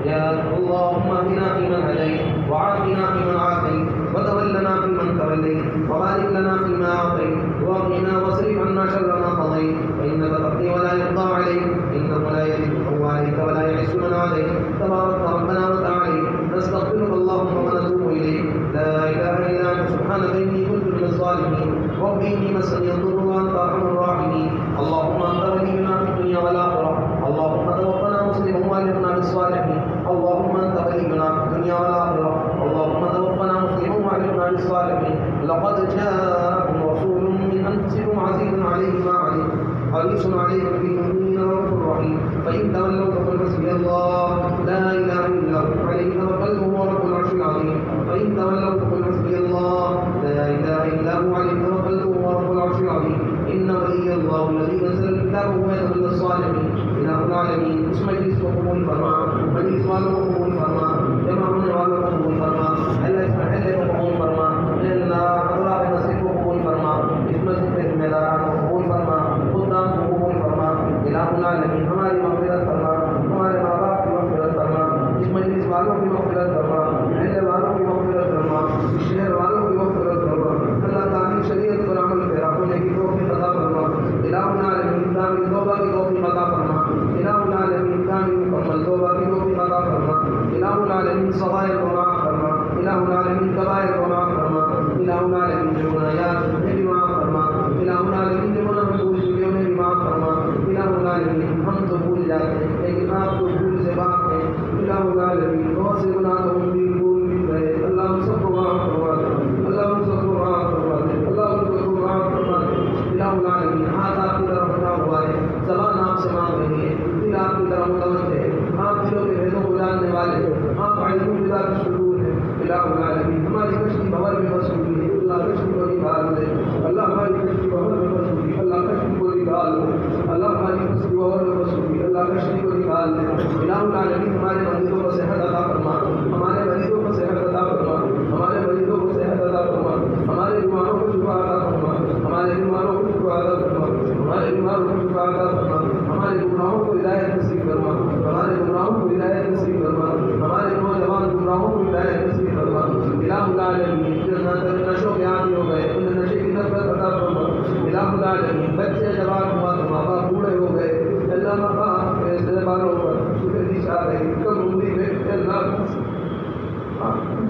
يا اللهم اهدنا فيمن هديت وعافنا فيمن عافيت وتولنا فيمن توليت وبارك لنا فيما اعطيت وقنا واصرف عنا شر ما قضيت فانك تقضي ولا يقضى عليك انه لا يذل من واليك ولا يعز من عليك تبارك ربنا وتعالى نستغفرك اللهم ونتوب اليك لا اله الا انت سبحانك اني كنت من الظالمين رب اني مسني الضر وانت ارحم الراحمين اللهم انت ولينا في الدنيا والاخره اللهم توفنا مسلما والحقنا بالصالحين اللهم انت ولينا في الدنيا والاخره اللهم توفنا مسلما والحقنا بالصالحين لقد جاءكم رسول من انفسكم عزيز عليه ما عليكم حريص عليكم بالمؤمنين رؤوف رحيم فان تولوا فقل حسبي الله لا اله الا هو عليه توكلت وهو رب العرش العظيم فان تولوا فقل حسبي الله لا اله الا هو عليه توكلت وهو رب العرش العظيم ان ولي الله الذي نزل الكتاب وهو يتولى الصالحين اله العالمين اس مجلس کو قبول فرما مجلس والوں کو قبول فرما جمع ہونے والوں کو قبول فرما اللہ اس محلے کو قبول فرما اللہ حضرات مسجد کو قبول فرما اس مسجد کے ذمہ داران کو قبول فرما خدام کو قبول فرما الہ العالمین ہماری مغفرت فرما ہمارے ماں باپ کی مغفرت فرما اس مجلس والوں کی مغفرت فرما محلے والوں کی مغفرت فرما شہر والوں کی مغفرت فرما اللہ تعالی شریعت پر عمل پیرا ہونے کی توفیق عطا فرما الہ العالمین کامل توبہ کی توفیق عطا فرما الہ العالمین کامل مکمل توبہ کی توفیق عطا فرما الہ العالمین صغائر کو معاف فرما الہ العالمین کبائر کو معاف فرما الہ العالمین جو گناہات انہیں بھی معاف فرما الہ العالمین جو گناہ بھول چکے انہیں بھی معاف فرما الہ العالمین ہم تو بھول جاتے ہیں لیکن آپ تو بھول سے پاک ہیں الہ العالمین بہت سے گناہ تو ہم بھی بھول بھی گئے اللہ ہم سب کو معاف فرما دے اللہ ہم سب کو معاف فرما دے اللہ ہم سب کو معاف فرما دے الہ العالمین ہاتھ آپ کی طرف اٹھا ہوا ہے زبان آپ سے مانگ رہی ہے دل آپ کی طرف متوجہ ہے آپ دلوں کے بھیدوں کو جاننے والے ہیں آپ علم بذات الصدور ہیں الہ العالمین ہماری کشتی بھور میں بس ہوئی ہے اللہ کشتی کو نکال دے اللہ ہماری کشتی بھور میں بس ہوئی اللہ کشتی کو نکال دے اللہ ہماری کشتی بھور میں بس ہوئی اللہ کشتی کو نکال دے الہ العالمین ہمارے مریضوں کو صحت عطا فرما ہمارے مریضوں کو صحت عطا فرما ہمارے مریضوں کو صحت عطا فرما ہمارے بیماروں کو شفا عطا فرما ہمارے بیماروں کو شفا عطا فرما ہمارے بیماروں کو شفا عطا فرما ہمارے گناہوں کو ہدایت نصیب فرما ہمارے گناہوں کو ہدایت نصیب فرما ہمارے نوجوان گناہوں کو ہدایت نصیب فرما الہ العالمین نشوں کے عادی ہو گئے انہیں نشے کی نفرت عطا فرما الہ العالمین بچے جوان ہوا تو ماں باپ بوڑھے ہو گئے اللہ ماں باپ ایسے بالوں پر سفیدی چھا رہی کم عمری میں اللہ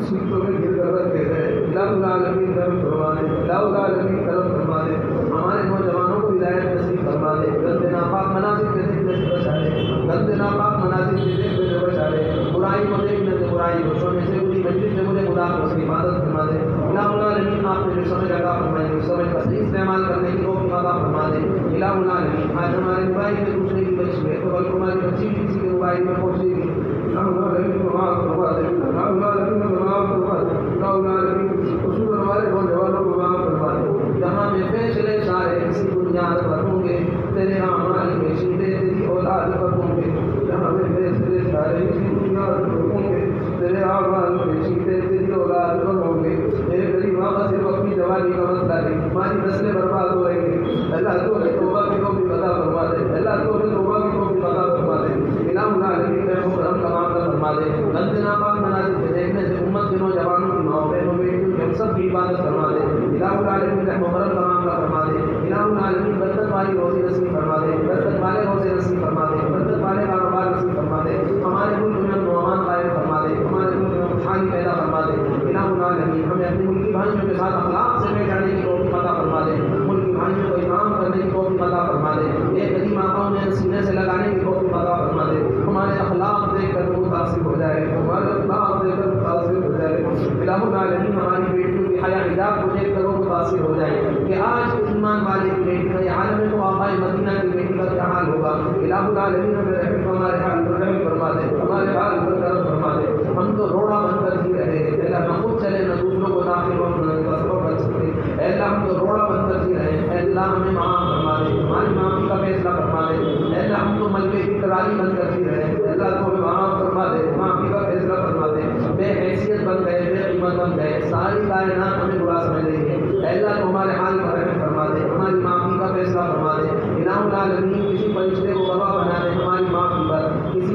سیٹوں میں گر کر رکھے گئے الہ العالمین کرم فرما دے الہ العالمین کرم فرما دے ہمارے نوجوانوں کو ہدایت نصیب فرما دے گندے ناپاک مناظر کے ذکر سے بچا لے گندے ناپاک مناظر کے ذکر سے بچا لے برائی کو دیکھنے سے برائی کو سونے سے بری مجلس سے برے خدا کو اس کی حفاظت فرما دے الہ العالمین آپ نے جو سمجھ عطا فرمائی اس سمجھ کا صحیح استعمال کرنے کی توفیق عطا فرما دے الہ العالمین آج ہمارے موبائل میں دوسرے کی بچی ہے تو بلکہ ہماری بچی بھی کسی کے موبائل میں پہنچے گی الہ العالمین کو معاف فرما دے الہ العالمین کو معاف فرما دے الہ العالمین خصوصاً ہمارے نوجوانوں کو معاف فرما دے جہاں میں فیصلے سارے کسی بنیاد پر ہوں گے تیرے اعمال کے شیدے تیری اولاد پر ہوں گے جہاں میں فیصلے سارے کسی بنیاد پر ہوں گے تیرے اعمال کے شیدے تیری اولاد پر ہوں گے میرے غریب ماں کا صرف اپنی جوانی کا مسئلہ ہے ہماری نسلیں برباد ہو رہی ہیں اللہ تو نے توبہ کی توفیق عطا فرما دے اللہ تو نے توبہ کی توفیق عطا فرما دے الہ العالمین رحم و کرم کا معاملہ فرما دے گندے ناپاک مناظر سے دیکھنے سے امت کے نوجوانوں کی ماں بہنوں بیٹیوں کی ہم سب کی عبادت فرما دے الہ العالمین رحم و کرم کا معاملہ فرما دے الہ العالمین برکت والی روزی نصیب فرما دے برکت والے روزے نصیب فرما دے برکت والے کاروبار نصیب فرما دے ہمارے ملک میں امن و امان قائم فرما دے ہمارے ملک میں خوشحالی پیدا فرما دے الہ العالمین ہمیں اپنے ملکی بھائیوں کے ساتھ اخلاق سے پیش آنے کی توفیق عطا فرما دے ملکی بھائیوں کو اکرام کرنے کی توفیق عطا فرما دے ایک قدیم آقاؤں نے سینے سے لگانے کی توفیق عطا فرما دے ہمارے اخلاق دیکھ کر وہ متاثر ہو جائے ہمارے اخلاق دیکھ کر متاثر ہو جائے الہ العالمین ہماری بیٹیوں کی حیا حجاب کو دیکھ کر وہ متاثر ہو جائے کہ آج ایمان والے کی بیٹی کا یہ عالم تو آقائے مدینہ کی بیٹی کا کیا حال ہوگا الہ العالمین ہمیں رحم ہمارے حال پر رحم فرما دے ہمارے حال پر کرم فرما دے ہم تو روڑا بن کر ہی رہے اللہ نہ خود چلے نہ دوسروں کو داخل ہو نہ سبب بن سکتے اللہ ہم تو روڑا بن کر ہی رہے اللہ ہمیں معاف فرما دے ہماری معافی کا فیصلہ فرما دے اللہ ہم تو ملبے کی کرالی بن کر ہی رہے اللہ تو ہمیں معاف فرما دے معافی کا فیصلہ فرما دے بے حیثیت بن گئے بے قیمت بن گئے ساری کائنات ہمیں برا سمجھ رہی ہے اللہ تو ہمارے حال پر رحم فرما دے ہماری معافی کا فیصلہ فرما دے الہ العالمین کسی فرشتے کو گواہ بنا دے ہماری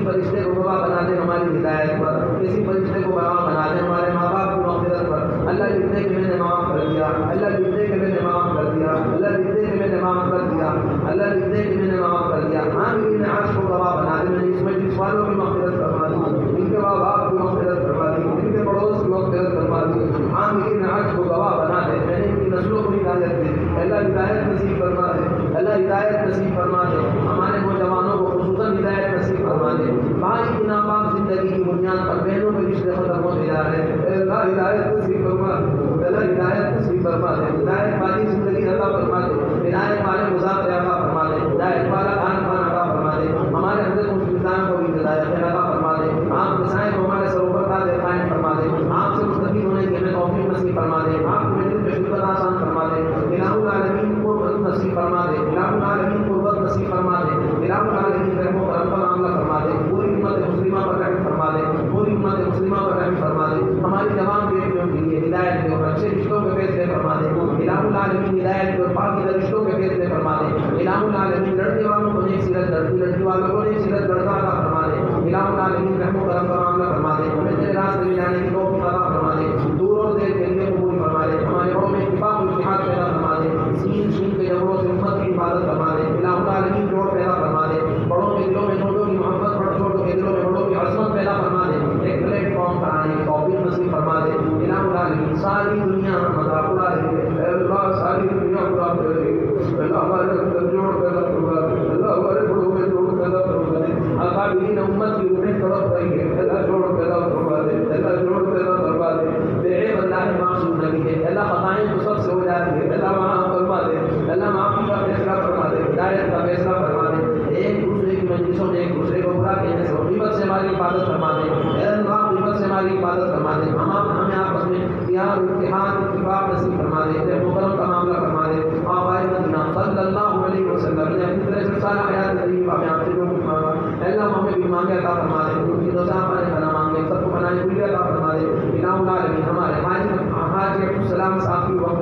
فرشتے کو گواہ بنا دے ہماری ہدایت پر، کسی فرشتے کو گواہ بنا دے ہمارے ماں باپ کی مغفرت پر۔ اللہ جتنے کہ میں نے معاف کر دیا، اللہ جتنے کہ میں نے معاف کر دیا، اللہ جتنے کہ میں نے معاف کر دیا، اللہ جتنے کہ میں نے معاف کر دیا، عاملین عرش کو گواہ بنا دے، میں نے اس مجلس والوں کی مغفرت فرما دی، ان کے ماں باپ کی مغفرت فرما دی، ان کے پڑوس کی مغفرت فرما دی، عاملین عرش کو گواہ بنا دے، میں نے ان کی نسلوں کو ہدایت دی، اللہ ہدایت نصیب فرما دے، اللہ ہدایت نصیب فرما دے، ہمارے نوجوانوں کو خصوصاً ہدایت نصیب فرما دے۔ بھائی کی ناپاک زندگی کی بنیاد پر بہنوں کے رشتے ختم ہوتے جا رہے ہیں، اے اللہ ہدایت نصیب فرما دے، اللہ ہدایت نصیب فرما دے، ہدایت والی زندگی عطا فرما دے، ہدایت والے مذاکرے عطا فرما دے، ہدایت والا کھان پان عطا فرما دے، ہمارے حضرت مسلمان کو بھی ہدایت عطا فرما دے، آپ مسائل کو ہمارے سر اوپر کا دے قائم فرما دے، آپ سے مستفید ہونے کی ہمیں توفیق نصیب فرما دے، آپ کے دل میں شکر آسان فرما دے، الہ العالمین قربت نصیب فرما دے، الہ العالمین قربت نصیب فرما دے، الہ العالمین رحم و کرم کا معاملہ فرما دے، پوری امت مسلمہ پر رحم فرما دے، پوری امت مسلمہ پر رحم فرما دے، ہماری جوان بیٹیوں کے لیے ہدایت دے اور اچھے رشتوں کے فیصلے فرما دے، الہ العالمین ہدایت دے اور پاکیزہ رشتوں کے فیصلے فرما دے، الہ العالمین لڑنے والوں کو نیک سیرت، لڑکی والوں کو نیک سیرت لڑکا عطا فرما دے، الہ العالمین رحم و کرم کا معاملہ فرما دے، ہمیں تیرے راستے میں جانے کی توفیق عطا فرما دے، دور اور دیر کے لیے قبول فرما دے، ہمارے بڑوں میں اتفاق و اتحاد پیدا فرما دے، سین کے جبروں سے امت کی حفاظت فرما دے، الہ العالمین جوڑ پیدا فرما دے، بڑوں کے دلوں میں چھوٹوں کی محبت اور چھوٹوں کے دلوں میں بڑوں کی عظمت پیدا فرما دے، ایک پلیٹ فارم بنانے کی توفیق نصیب فرما دے، الہ العالمین ساری دنیا مذاق اڑا رہی ہے، اے اللہ ساری دنیا اڑا رہی ہے، اللہ ہمارے اندر جوڑ پیدا فرما دے، اللہ ہمارے بڑوں میں جوڑ پیدا فرما دے، اکابرین امت کی روحیں تڑپ رہی ہے، اللہ جوڑ پیدا فرما دے، اللہ جوڑ پیدا فرما دے، بے عیب اللہ معصوم نبی ہے، اللہ خطائیں تو سب سے ہو جاتی ہے، اللہ معاف فرما دے، اللہ معافی کا فیصلہ فرما دے، ہدایت کا فیصلہ فرما دے، ایک دوسرے کی مجلسوں میں ایک دوسرے کو برا کہنے سے غیبت سے ہماری حفاظت فرما دے، اے اللہ غیبت سے ہماری حفاظت فرما دے، ہمیں آپس میں پیار اتحاد اتفاق نصیب فرما دے، اے محترم کا معاملہ فرما دے، آقائے مدینہ صلی اللہ علیہ وسلم نے اپنی طرح سے سارا حیات طیبہ میں آپ سے جو کچھ مانگا، اے اللہ ہمیں بھی مانگے عطا فرما دے، ان کی رضا ہمارے بنا مانگے، سب کو بنائے ہوئی عطا فرما دے، الہ العالمین ہمارے حاجی عبدالسلام صاحب کی وقت